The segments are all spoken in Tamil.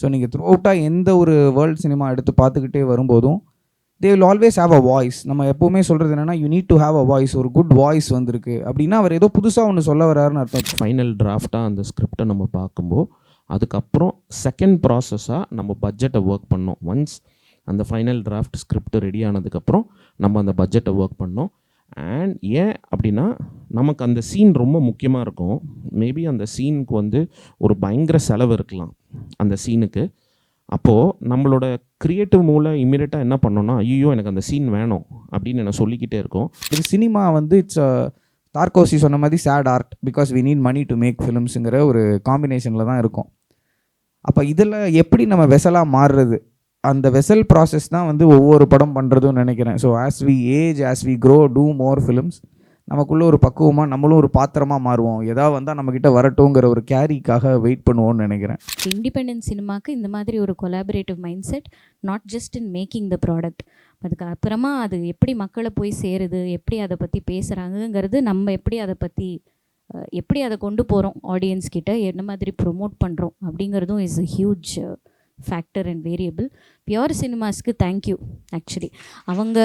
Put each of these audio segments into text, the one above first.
ஸோ நீங்கள் த்ரூ அவுட்டாக எந்த ஒரு வேர்ல்டு சினிமா எடுத்து பார்த்துக்கிட்டே வரும்போதும் they will always have a voice. நம்ம எப்போவுமே சொல்கிறது என்னென்னா, you need to have a voice. ஒரு குட் வாய்ஸ் வந்திருக்கு அப்படின்னா அவர் ஏதோ புதுசாக ஒன்று சொல்ல வர்றாருன்னு அர்த்தம். ஃபைனல் டிராஃப்டாக அந்த ஸ்கிரிப்டை நம்ம பார்க்கும்போது அதுக்கப்புறம் செகண்ட் ப்ராசஸாக நம்ம பட்ஜெட்டை ஒர்க் பண்ணோம். ஒன்ஸ் அந்த ஃபைனல் டிராஃப்ட் ஸ்கிரிப்ட் ரெடி ஆனதுக்கப்புறம் நம்ம அந்த பட்ஜெட்டை ஒர்க் பண்ணோம். அண்ட் ஏன் அப்படின்னா, நமக்கு அந்த சீன் ரொம்ப முக்கியமாக இருக்கும். மேபி அந்த சீனுக்கு வந்து ஒரு பயங்கர செலவு இருக்கலாம் அந்த சீனுக்கு. அப்போது நம்மளோட க்ரியேட்டிவ் மூளை இம்மீடியட்டாக என்ன பண்ணோன்னா, ஐயோ எனக்கு அந்த சீன் வேணும் அப்படின்னு என்ன சொல்லிக்கிட்டே இருக்கும். இது சினிமா வந்து இட்ஸ் தார்கோசி சொன்ன மாதிரி chat art because we need money to make ஃபிலிம்ஸுங்கிற ஒரு காம்பினேஷனில் தான் இருக்கும். அப்போ இதில் எப்படி நம்ம வெசலாக மாறுறது, அந்த வெசல் ப்ராசஸ் தான் வந்து ஒவ்வொரு படம் பண்ணுறதுன்னு நினைக்கிறேன். So as we age, as we grow, do more films, நமக்குள்ளே ஒரு பக்குவமாக நம்மளும் ஒரு பாத்திரமாக மாறுவோம். ஏதாவது வந்தால் நம்மக்கிட்ட வரட்டுங்கிற ஒரு கேரிக்காக வெயிட் பண்ணுவோம்னு நினைக்கிறேன். இண்டிபெண்டன்ட் சினிமாவுக்கு இந்த மாதிரி ஒரு collaborative mind set, not just in making the product, அதுக்கப்புறமா அது எப்படி மக்களை போய் சேருது, எப்படி அதை பற்றி பேசுகிறாங்கங்கிறது, நம்ம எப்படி அதை கொண்டு போகிறோம் ஆடியன்ஸ் கிட்ட, என்ன மாதிரி ப்ரொமோட் பண்ணுறோம் அப்படிங்கிறதும் is a huge factor and variable. Pure சினிமாஸ்க்கு தேங்க்யூ. ஆக்சுவலி அவங்க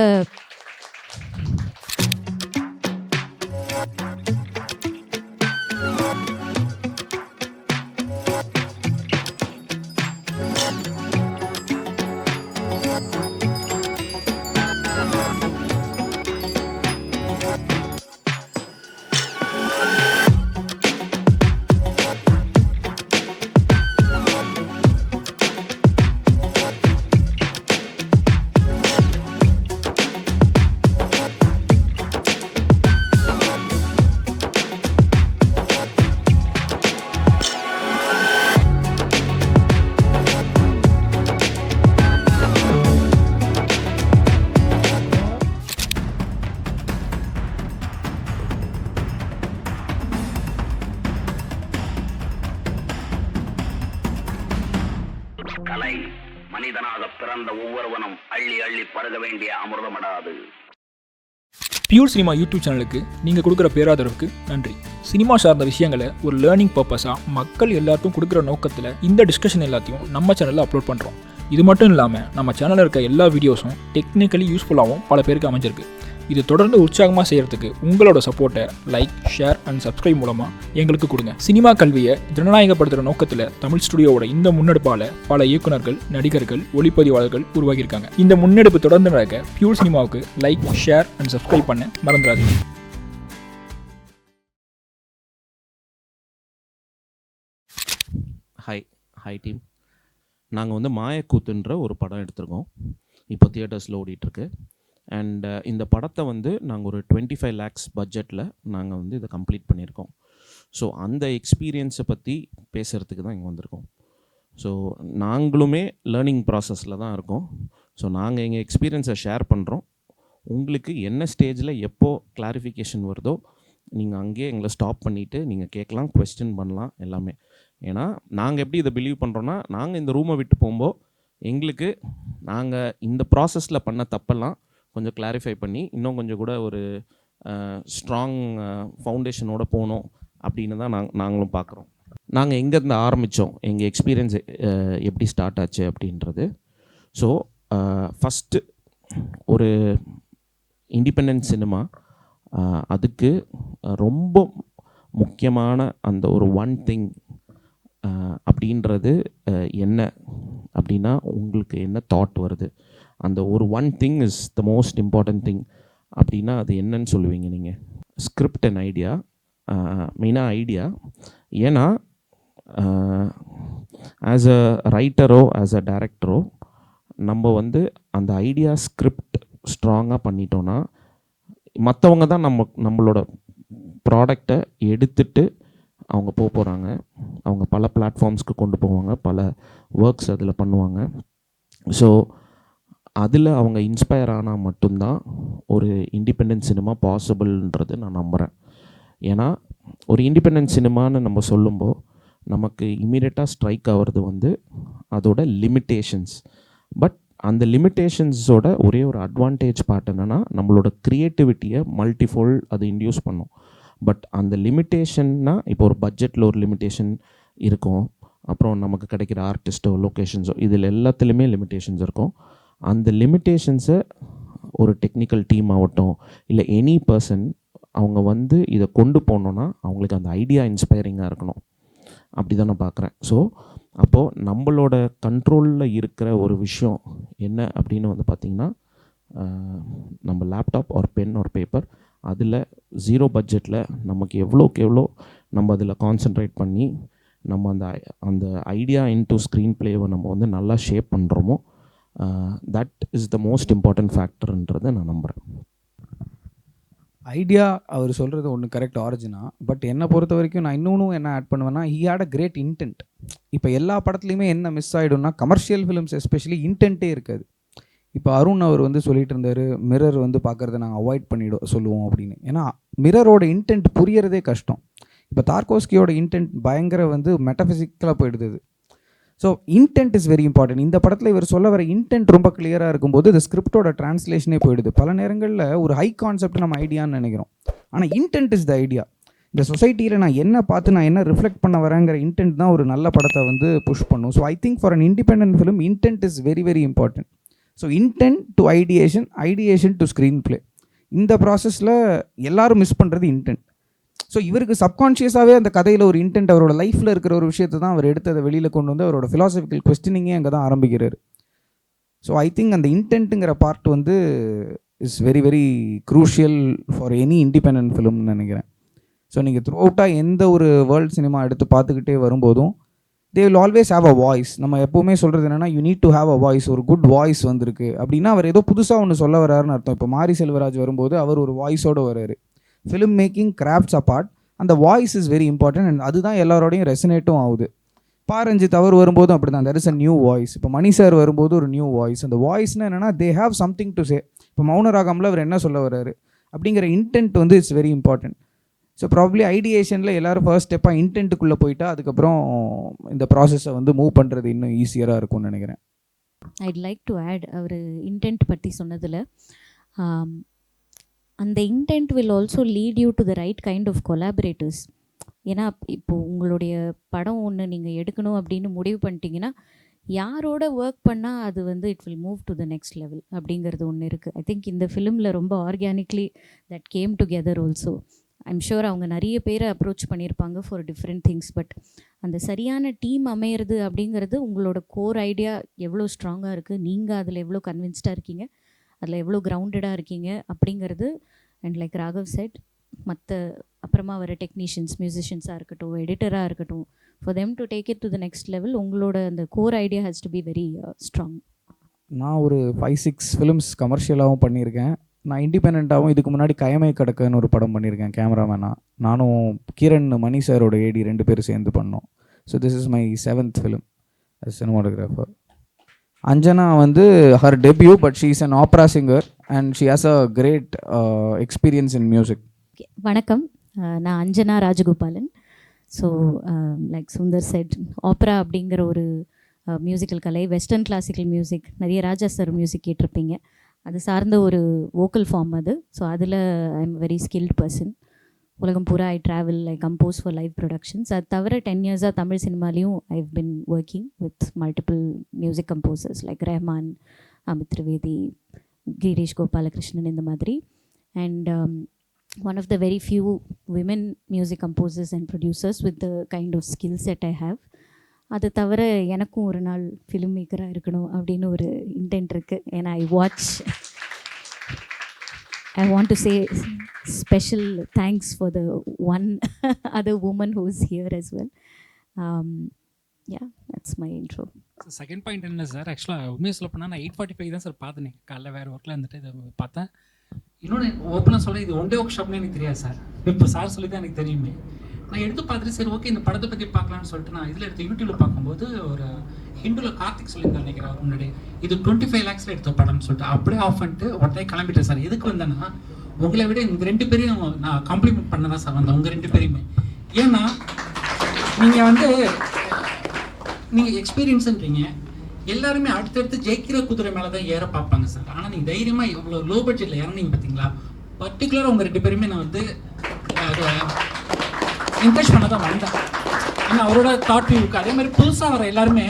கலை மனிதனாக பிறந்த ஒவ்வொருவனும் அள்ளி அள்ளி பருக வேண்டிய அமிர்தமடாது. பியூர் சினிமா யூடியூப் சேனலுக்கு நீங்கள் கொடுக்குற பேராதரவுக்கு நன்றி. சினிமா சார்ந்த விஷயங்களை ஒரு லேர்னிங் பர்பஸாக மக்கள் எல்லாருக்கும் கொடுக்குற நோக்கத்தில் இந்த டிஸ்கஷன் எல்லாத்தையும் நம்ம சேனலில் அப்லோட் பண்ணுறோம். இது மட்டும் இல்லாமல் நம்ம சேனலில் இருக்க எல்லா வீடியோஸும் டெக்னிக்கலி யூஸ்ஃபுல்லாகவும் பல பேருக்கு அமைஞ்சிருக்கு. இது தொடர்ந்து உற்சாகமாக செய்கிறதுக்கு உங்களோட சப்போர்ட்டை லைக், ஷேர் அண்ட் சப்ஸ்கிரைப் மூலமாக எங்களுக்கு கொடுங்க. சினிமா கல்வியை ஜனநாயகப்படுத்துகிற நோக்கத்தில் தமிழ் ஸ்டுடியோவோட இந்த முன்னெடுப்பால் பல இயக்குநர்கள், நடிகர்கள், ஒளிப்பதிவாளர்கள் உருவாகியிருக்காங்க. இந்த முன்னெடுப்பு தொடர்ந்து நடக்க பியூர் சினிமாவுக்கு லைக், ஷேர் அண்ட் சப்ஸ்கிரைப் பண்ண மறந்துடாதீங்க. Hi team. நாங்கள் வந்து மாயக்கூத்துன்ற ஒரு படம் எடுத்திருக்கோம். இப்போ தியேட்டர்ஸில் ஓடிட்டுருக்கு. அண்ட் இந்த படத்தை வந்து நாங்கள் ஒரு 25 lakhs பட்ஜெட்டில் நாங்கள் வந்து இதை கம்ப்ளீட் பண்ணியிருக்கோம். ஸோ அந்த எக்ஸ்பீரியன்ஸை பற்றி பேசுகிறதுக்கு தான் இங்கே வந்திருக்கோம். ஸோ நாங்களுமே லேர்னிங் ப்ராசஸில் தான் இருக்கோம். ஸோ நாங்கள் எங்கள் எக்ஸ்பீரியன்ஸை ஷேர் பண்ணுறோம். உங்களுக்கு என்ன ஸ்டேஜில் எப்போது கிளாரிஃபிகேஷன் வருதோ நீங்கள் அங்கேயே எங்களை ஸ்டாப் பண்ணிவிட்டு நீங்கள் கேட்கலாம், குவெஸ்டின் பண்ணலாம் எல்லாமே. ஏன்னா நாங்கள் எப்படி இதை பிலீவ் பண்ணுறோன்னா, நாங்கள் இந்த ரூமை விட்டு போகும்போது எங்களுக்கு நாங்கள் இந்த ப்ராசஸில் பண்ண தப்பெல்லாம் கொஞ்சம் கிளாரிஃபை பண்ணி இன்னும் கொஞ்சம் கூட ஒரு ஸ்ட்ராங் ஃபவுண்டேஷனோடு போகணும் அப்படின்னு தான் நாங்களும் பார்க்குறோம். நாங்கள் எங்கேருந்து ஆரம்பித்தோம், எங்கள் எக்ஸ்பீரியன்ஸ் எப்படி ஸ்டார்ட் ஆச்சு அப்படின்றது. ஸோ ஃபஸ்ட்டு ஒரு இண்டிபெண்டன்ட் சினிமா, அதுக்கு ரொம்ப முக்கியமான அந்த ஒரு ஒன் திங் அப்படின்றது என்ன அப்படின்னா, உங்களுக்கு என்ன தாட் வருது, அந்த ஒரு one thing is the most important thing அப்படின்னா அது என்னன்னு சொல்லுவீங்க நீங்கள்? ஸ்கிரிப்ட் அண்ட் ஐடியா, மெயினாக ஐடியா. ஏன்னா ஆஸ் அ ரைட்டரோ ஆஸ் அ டைரக்டரோ நம்ம வந்து அந்த ஐடியா ஸ்கிரிப்ட் ஸ்ட்ராங்காக பண்ணிட்டோன்னா மற்றவங்க தான் நம்மளோட ப்ராடக்டை எடுத்துட்டு அவங்க போகிறாங்க. அவங்க பல பிளாட்ஃபார்ம்ஸ்க்கு கொண்டு போவாங்க, பல ஒர்க்ஸ் அதில் பண்ணுவாங்க. ஸோ அதில் அவங்க இன்ஸ்பயர் ஆனால் மட்டும்தான் ஒரு இண்டிபெண்டன்ட் சினிமா பாசிபிள்ன்றது நான் நம்புகிறேன். ஏன்னா ஒரு இண்டிபெண்டன்ட் சினிமான்னு நம்ம சொல்லும்போது நமக்கு இம்மீடியட்டாக ஸ்ட்ரைக் ஆகிறது வந்து அதோட லிமிட்டேஷன்ஸ். பட் அந்த லிமிட்டேஷன்ஸோட ஒரே ஒரு அட்வான்டேஜ் பார்ட் என்னென்னா, நம்மளோட க்ரியேட்டிவிட்டியை மல்டிஃபோல்ட் அது இன்டியூஸ் பண்ணும். பட் அந்த லிமிட்டேஷன்னா, இப்போ ஒரு பட்ஜெட்டில் ஒரு லிமிட்டேஷன் இருக்கும், அப்புறம் நமக்கு கிடைக்கிற ஆர்டிஸ்ட்டோ லொக்கேஷன்ஸோ இதில் எல்லாத்துலேயுமே லிமிட்டேஷன்ஸ் இருக்கும். அந்த லிமிட்டேஷன்ஸை ஒரு டெக்னிக்கல் டீம் ஆகட்டும் இல்லை எனி பர்சன் அவங்க வந்து இதை கொண்டு போகணுன்னா அவங்களுக்கு அந்த ஐடியா இன்ஸ்பைரிங்காக இருக்கணும். அப்படி தான் நான் பார்க்குறேன். ஸோ அப்போது நம்மளோட கண்ட்ரோலில் இருக்கிற ஒரு விஷயம் என்ன அப்படின்னு வந்து பார்த்திங்கன்னா, நம்ம லேப்டாப் ஒரு பென் ஒரு பேப்பர் அதில் 0 பட்ஜெட்டில் நமக்கு எவ்வளோக்கு எவ்வளோ நம்ம அதில் கான்சென்ட்ரேட் பண்ணி நம்ம அந்த ஐடியா இன்டூ ஸ்க்ரீன் ப்ளேவை நம்ம வந்து நல்லா ஷேப் பண்ணுறோமோ that is the most important ஃபேக்டர்ன்றதை நான் நம்புகிறேன். ஐடியா அவர் சொல்கிறது ஒன்று கரெக்ட் ஆரிஜினா. பட் என்னை பொறுத்த வரைக்கும் நான் இன்னொன்றும் என்ன ஆட் பண்ணுவேன்னா, he had a great intent. இப்போ எல்லா படத்துலையுமே என்ன மிஸ் ஆகிடும்னா, கமர்ஷியல் ஃபிலிம்ஸ் எஸ்பெஷலி இன்டென்ட்டே இருக்காது. இப்போ அருண் அவர் வந்து சொல்லிட்டு இருந்தார், மிரர் வந்து பார்க்குறத நாங்கள் அவாய்ட் சொல்லுவோம் அப்படின்னு. ஏன்னா மிரரோட இன்டென்ட் புரியறதே கஷ்டம். இப்போ தார்கோஸ்கியோட இன்டென்ட் பயங்கர வந்து மெட்டஃபிசிக்கலாக போயிடுது. So intend is very important. இந்த படத்தில் இவர் சொல்ல வர இன்டென்ட் ரொம்ப கிளியராக இருக்கும்போது இந்த ஸ்கிரிப்டோட டிரான்ஸ்லேஷனே போயிடுது. பல நேரங்களில் ஒரு ஹை கான்செப்ட் நம்ம ஐடியான்னு நினைக்கிறோம், ஆனால் இன்டென்ட் இஸ் த ஐடியா. இந்த சொசைட்டியில் நான் என்ன பார்த்து நான் என்ன ரிஃப்ளெக்ட் பண்ண வரேங்கிற இன்டென்ட் தான் ஒரு நல்ல படத்தை வந்து புஷ் பண்ணும். So I think for an independent film intend is very very important. So intend to ideation, ideation to screen play, இந்த ப்ராசஸில் எல்லாரும் மிஸ் பண்ணுறது இன்டென்ட். ஸோ இவருக்கு சப்கான்ஷியஸாகவே அந்த கதையில் ஒரு இன்டென்ட், அவரோட லைஃப்பில் இருக்கிற ஒரு விஷயத்தை தான் அவர் எடுத்து அதை வெளியில் கொண்டு வந்து அவரோட ஃபிலாசபிக்கல் கொஸ்டினிங்கே அங்கே தான் ஆரம்பிக்கிறார். ஸோ ஐ திங்க் அந்த இன்டென்ட்டுங்கிற பார்ட் வந்து is very very crucial for any independent ஃபிலிம்னு நினைக்கிறேன். ஸோ நீங்கள் த்ரூ அவுட்டாக எந்த ஒரு வேர்ல்டு சினிமா எடுத்து பார்த்துக்கிட்டே வரும்போதும் they will always have a voice. நம்ம எப்போவுமே சொல்கிறது என்னென்னா, you need to have a voice. ஒரு குட் வாய்ஸ் வந்திருக்கு அப்படின்னா அவர் ஏதோ புதுசாக ஒன்று சொல்ல வர்றாருன்னு அர்த்தம். இப்போ மாரி செல்வராஜ் வரும்போது அவர் ஒரு வாய்ஸோடு வர்றாரு. ஃபிலிம் மேக்கிங் கிராஃப்ட்ஸ் அப்பார்ட், அந்த voice is very important. And அதுதான் எல்லாரோடையும் ரெசனேட்டும் ஆகுது. பாரஞ்சித் அவர் வரும்போதும் அப்படி தான், there is a new voice. இப்போ மணி சார் வரும்போது ஒரு நியூ வாய்ஸ். அந்த வாய்ஸ்னால் என்னென்னா, they have something to say. இப்போ மௌனராகமில் அவர் என்ன சொல்ல வர்றாரு அப்படிங்கிற இன்டென்ட் வந்து it's very important. So probably ஐடியேஷனில் எல்லோரும் ஃபர்ஸ்ட் ஸ்டெப்பாக இன்டென்ட்டுக்குள்ளே போயிட்டா அதுக்கப்புறம் இந்த ப்ராசஸை வந்து மூவ் பண்ணுறது இன்னும் ஈஸியராக இருக்கும்னு நினைக்கிறேன். ஐட் லைக் டு ஆட், அவர் இன்டென்ட் பற்றி சொன்னதில் அந்த intent will also lead you to the right kind of collaborators. ஏன்னா இப்போது உங்களுடைய படம் ஒன்று நீங்கள் எடுக்கணும் அப்படின்னு முடிவு பண்ணிட்டீங்கன்னா, யாரோட ஒர்க் பண்ணால் அது வந்து it will move to the next level அப்படிங்கிறது ஒன்று இருக்குது. ஐ திங்க் இந்த ஃபிலிமில் ரொம்ப organically that game together also. I'm sure அவங்க நிறைய பேரை அப்ரோச் பண்ணியிருப்பாங்க ஃபார் டிஃப்ரெண்ட் திங்ஸ். பட் அந்த சரியான டீம் அமையிறது அப்படிங்கிறது உங்களோட கோர் ஐடியா எவ்வளோ ஸ்ட்ராங்காக இருக்குது, நீங்கள் அதில் எவ்வளோ கன்வின்ஸ்டாக இருக்கீங்க, அதில் எவ்வளோ கிரவுண்டடாக இருக்கீங்க அப்படிங்கிறது. அண்ட் லைக் ராகவ் செட், மற்ற அப்புறமா வர டெக்னீஷியன்ஸ், மியூசிஷியன்ஸாக இருக்கட்டும், எடிட்டராக இருக்கட்டும், for them to take it to the next level, உங்களோட அந்த core idea has to be very strong. நான் ஒரு 5-6 ஃபிலிம்ஸ் கமர்ஷியலாகவும் பண்ணியிருக்கேன். நான் இண்டிபெண்ட்டாகவும் இதுக்கு முன்னாடி கயமை கடக்குன்னு ஒரு படம் பண்ணியிருக்கேன் கேமராமேனாக. நானும் கிரண், மணி சாரோட ஏடி 2 பேரும் சேர்ந்து பண்ணோம். So this is my 7th film as cinematographer. Anjana வந்து her debut, but she is an opera singer and she has a great experience in music. வணக்கம், நான் Anjana Rajagopalan. So like Sundar said, opera அப்படிங்கிற ஒரு மியூசிக்கல் கலை, வெஸ்டர்ன் கிளாசிக்கல் மியூசிக், நிறைய ராஜா சார் மியூசிக் கேட்டிருப்பீங்க, அது சார்ந்த ஒரு வோக்கல் ஃபார்ம் அது. ஸோ அதில் I am very skilled person. உலகம் பூரா I travel, I compose for live productions. அது தவிர 10 இயர்ஸாக தமிழ் சினிமாலையும் I have been working with multiple music composers like Rahman, Amit Trivedi, Girish Gopalakrishnan, இந்த மாதிரி. And one of the very few women music composers and producers with the kind of skill set I have. அது தவிர எனக்கும் ஒரு நாள் ஃபிலிம் மேக்கராக இருக்கணும் அப்படின்னு ஒரு இன்டென்ட் இருக்குது. ஏன்னா I want to say special thanks for the one other woman who is here as well. Yeah, that's my intro. Second point என்ன சார், ஆக்சுவலாக உண்மையை சொல்ல போனால் நான் 8:45 தான் சார் பார்த்தேன். காலைல வேறு ஒர்க்கில் இருந்துட்டு இதை பார்த்தேன். இன்னொன்று ஓப்பனாக சொல்ல, இது ஒன் டே ஒர்க் ஷாப்னு எனக்கு தெரியாது சார். இப்போ சார் சொல்லி தான் எனக்கு தெரியுமே. நான் எடுத்து பார்த்துட்டு சரி ஓகே இந்த படத்தை பற்றி பார்க்கலான்னு சொல்லிட்டு நான் இதில் எடுத்து யூடியூப்பில் பார்க்கும்போது ஒரு ஹிந்துவில் கார்த்திக் சொல்லியிருந்தார் நினைக்கிறேன் அவர் முன்னாடி, இது 25 lakhs எடுத்த படம்னு சொல்லிட்டு அப்படியே ஆஃப் பண்ணிட்டு உடனே கிளம்பிட்டேன் சார். எதுக்கு வந்தேன்னா, உங்களை விட இந்த 2 பேரையும் நான் காம்ப்ளிமெண்ட் பண்ண தான் சார் வந்தேன், உங்கள் 2 பேரையுமே. ஏன்னா நீங்கள் எக்ஸ்பீரியன்ஸுன்றீங்க, எல்லாருமே அடுத்தடுத்து ஜெயிக்கிற குதிரை மேலே தான் ஏற பார்ப்பாங்க சார். ஆனால் நீங்கள் தைரியமாக இவ்வளோ லோ பட்ஜெட்டில் இறங்கிங்க பார்த்தீங்களா. பர்டிகுலராக உங்கள் 2 பேருமே நான் வந்து என்கரேஜ் பண்ண தான் வந்தேன். ஏன்னா அவரோட தாட் வியூக்கு அதே மாதிரி புதுசாக வர எல்லாருமே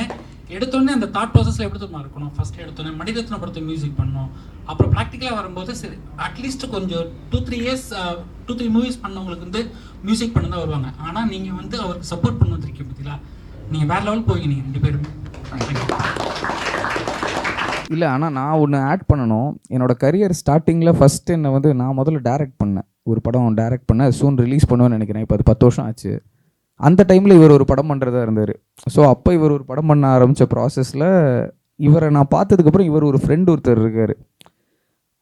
எடுத்தோடனே அந்த தாட் ப்ராசஸில் எப்படி தெரியுமா இருக்கணும். ஃபஸ்ட்டு எடுத்தோடனே மணிரத்னம் படத்தை மியூசிக் பண்ணணும், அப்புறம் ப்ராக்டிக்கலாக வரும்போது சரி அட்லீஸ்ட் கொஞ்சம் 2-3 இயர்ஸ் 2-3 மூவிஸ் பண்ணவங்களுக்கு வந்து மியூசிக் பண்ண தான் வருவாங்க. ஆனால் நீங்கள் வந்து அவருக்கு சப்போர்ட் பண்ண வந்திருக்கீங்க பார்த்தீங்களா, நீங்கள் வேறு லெவல் போவீங்க நீங்கள் 2 பேருமே. இல்லை, ஆனால் நான் ஒன்று ஆட் பண்ணணும். என்னோடய கரியர் ஸ்டார்டிங்கில் ஃபஸ்ட்டு என்னை வந்து நான் முதல்ல டைரக்ட் பண்ணேன். ஒரு படம் டைரக்ட் பண்ணேன், சூன் ரிலீஸ் பண்ணுவேன்னு நினைக்கிறேன். இப்போ அது 10 வருஷம் ஆச்சு. அந்த டைமில் இவர் ஒரு படம் பண்ணுறதா இருந்தார். ஸோ அப்போ இவர் ஒரு படம் பண்ண ஆரம்பித்த ப்ராசஸில் இவரை நான் பார்த்ததுக்கப்புறம் இவர் ஒரு ஃப்ரெண்ட் ஒருத்தர் இருக்கார்.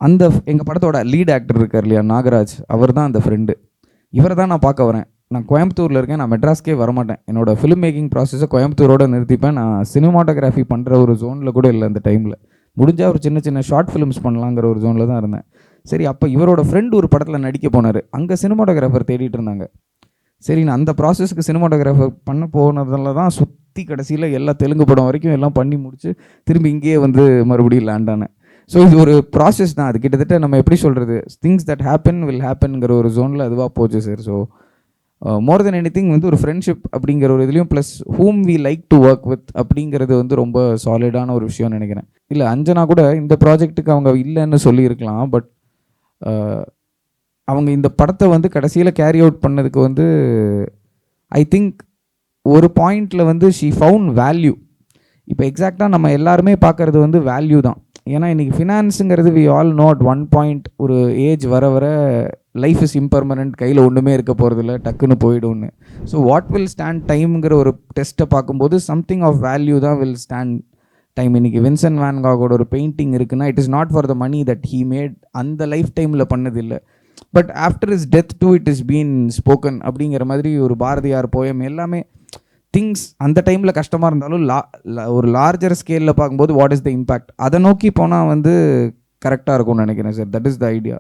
அந்த எங்கள் படத்தோட லீட் ஆக்டர் இருக்கார் இல்லையா, நாகராஜ், அவர் தான் அந்த ஃப்ரெண்டு. இவரை தான் நான் பார்க்க வரேன். நான் கோயம்புத்தூரில் இருக்கேன், நான் மெட்ராஸ்க்கே வரமாட்டேன். என்னோடய ஃபிலிம் மேக்கிங் ப்ராசஸை கோயம்புத்தூரோடு நிறுத்திப்பேன். நான் சினிமாட்டோகிராஃபி பண்ணுற ஒரு ஜோனில் கூட இல்லை அந்த டைமில். முடிஞ்சால் ஒரு சின்ன சின்ன ஷார்ட் ஃபிலிம்ஸ் பண்ணலாங்கிற ஒரு ஜோனில் தான் இருந்தேன். சரி, அப்போ இவரோட ஃப்ரெண்டு ஒரு படத்தில் நடிக்க போனார். அங்கே சினிமாட்டோகிராஃபர் தேடிட்டு இருந்தாங்க. சரி, நான் அந்த ப்ராசஸ்க்கு சினிமாட்டோகிராஃபர் பண்ண போனதில் தான் சுற்றி கடைசியில் எல்லா தெலுங்கு படம் வரைக்கும் எல்லாம் பண்ணி முடிச்சு திரும்பி இங்கேயே வந்து மறுபடியும் லேண்ட் ஆனேன். ஸோ இது ஒரு ப்ராசஸ் தான். அது கிட்டத்தட்ட நம்ம எப்படி சொல்கிறது, திங்ஸ் தட் ஹேப்பன் வில் ஹேப்பன்ங்கிற ஒரு ஜோனில் அதுவாக போச்சு sir. So more then anything வந்து ஒரு ஃப்ரெண்ட்ஷிப் அப்படிங்கிற ஒரு இதுலேயும் plus whom we like to work with அப்படிங்கிறது வந்து ரொம்ப சாலிடான ஒரு விஷயம்னு நினைக்கிறேன். இல்லை, அஞ்சனா கூட இந்த ப்ராஜெக்ட்டுக்கு அவங்க இல்லைன்னு சொல்லியிருக்கலாம். பட் அவங்க இந்த படத்தை வந்து கடைசியில் கேரி அவுட் பண்ணதுக்கு வந்து ஐ திங்க் ஒரு பாயிண்டில் வந்து ஷீ ஃபவுண்ட் வேல்யூ. இப்போ எக்ஸாக்டாக நம்ம எல்லாருமே பார்க்குறது வந்து வேல்யூ தான். ஏன்னா இன்றைக்கி ஃபினான்ஸுங்கிறது we all know at one point ஒரு ஏஜ் வர வர லைஃப் இஸ் இம்பர்மனண்ட், கையில் ஒன்றுமே இருக்க போகிறதில்ல, டக்குன்னு போய்டும்னு. ஸோ வாட் வில் ஸ்டாண்ட் டைம்ங்கிற ஒரு டெஸ்ட்டை பார்க்கும்போது சம்திங் ஆஃப் வேல்யூ தான் வில் ஸ்டாண்ட் டைம். இன்றைக்கி வின்சென்ட் வேன் காகோட ஒரு பெயிண்டிங் இருக்குன்னா it is not for the money that he made, அந்த லைஃப் டைமில் பண்ணதில்லை. But after is death too it is been spoken அப்படிங்கிற மாதிரி ஒரு பாரதியார் போயம் எல்லாமே திங்ஸ் அந்த டைமில் கஷ்டமாக இருந்தாலும் ஒரு லார்ஜர் ஸ்கேலில் பார்க்கும்போது வாட் இஸ் த இம்பேக்ட், அதை நோக்கி போனால் வந்து கரெக்டாக இருக்கும்னு நினைக்கிறேன் sir. That is the idea.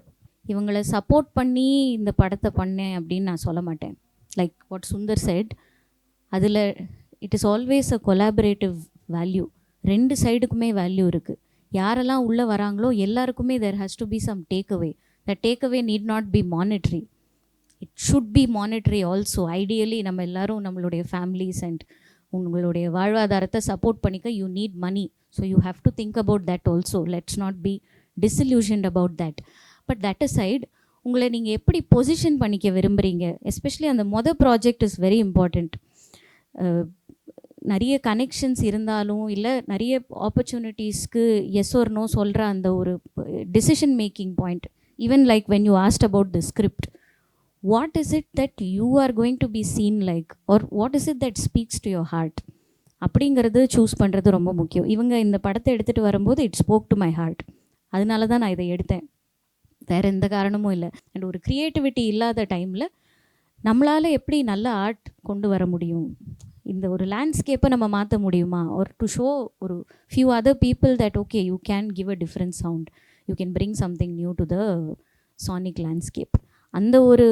இவங்களை சப்போர்ட் பண்ணி இந்த படத்தை பண்ணேன் அப்படின்னு நான் சொல்ல மாட்டேன். லைக் வாட் சுந்தர் செட், அதில் it is always a collaborative value. 2 சைடுக்குமே வேல்யூ இருக்குது. யாரெல்லாம் உள்ளே வராங்களோ எல்லாருக்குமே there has to be some takeaway. The takeaway need not be monetary. It should be monetary also. Ideally நம்ம எல்லாரும் நம்மளுடைய ஃபேமிலிஸ் அண்ட் உங்களுடைய வாழ்வாதாரத்தை சப்போர்ட் பண்ணிக்க you need money. So you have to think about that also. Let's not be disillusioned about that. But that aside, உங்களை நீங்கள் எப்படி பொசிஷன் பண்ணிக்க விரும்புகிறீங்க, எஸ்பெஷலி அந்த ப்ராஜெக்ட் இஸ் வெரி இம்பார்ட்டண்ட். நிறைய கனெக்ஷன்ஸ் இருந்தாலும் இல்லை நிறைய ஆப்பர்ச்சுனிட்டிஸ்க்கு எஸ் ஆர் நோ சொல்கிற அந்த ஒரு decision making point, even like when you asked about the script, what is it that you are going to be seen like, or what is it that speaks to your heart அப்படிங்கிறது சூஸ் பண்ணுறது ரொம்ப முக்கியம். இவங்க இந்த படத்தை எடுத்துகிட்டு வரும்போது it spoke to my heart. அதனால தான் நான் இதை எடுத்தேன், வேறு எந்த காரணமும் இல்லை. அண்ட் ஒரு க்ரியேட்டிவிட்டி இல்லாத டைமில் நம்மளால் எப்படி நல்ல ஆர்ட் கொண்டு வர முடியும், இந்த ஒரு லேண்ட்ஸ்கேப்பை நம்ம மாற்ற முடியுமா, ஒரு டு ஷோ ஒரு few other people that okay you can give a different sound, you can bring something new to the Sonic landscape. அந்த ஒரு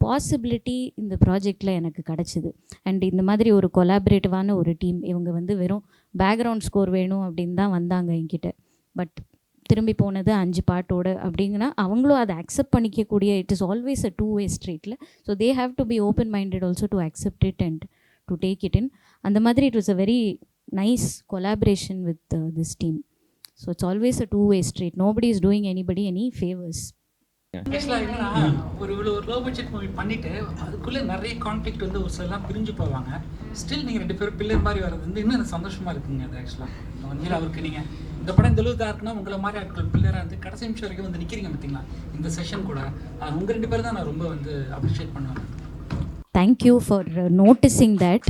பாசிபிலிட்டி இந்த ப்ராஜெக்டில் எனக்கு கிடச்சிது. அண்ட் இந்த மாதிரி ஒரு கொலாபரேட்டிவான ஒரு டீம். இவங்க வந்து வெறும் பேக்ரவுண்ட் ஸ்கோர் வேணும் அப்படின்னு தான் வந்தாங்க என்கிட்ட. பட் திரும்பி போனது 5 பாட்டோடு அப்படிங்கன்னா அவங்களும் அதை அக்செப்ட் பண்ணிக்கக்கூடிய, it is always a 2-way ஸ்ட்ரீட்டில். So they have to be open minded also to accept it and to take it in. அந்த மாதிரி it was a very nice collaboration with this team. So it's always a two-way street. Nobody is doing anybody any favors. ஆக்சுவலாக என்னன்னா ஒரு லோ பட்ஜெட் மூவி பண்ணிவிட்டு அதுக்குள்ளே நிறைய கான்ஃப்ளிக்ட் வந்து ஒரு சிலலாம் பிரிஞ்சு போவாங்க. ஸ்டில் நீங்கள் 2 பேரும் பில்லர் மாதிரி வர்றது வந்து இன்னும் எனக்கு சந்தோஷமாக இருக்குங்க. அது ஆக்சுவலாக உண்மையில் அவருக்கு நீங்கள் இந்த படம் இந்த அளவுக்கு இருக்குன்னா உங்களை மாதிரி ஆட்கள் பில்லராக வந்து கடைசி நிமிஷம் வரைக்கும் வந்து நிற்கிறீங்க பார்த்தீங்களா இந்த செஷன் கூட. அது உங்கள் 2 பேர் தான் நான் ரொம்ப வந்து அப்ரிஷியேட் பண்ணுவேன். Thank you for noticing that.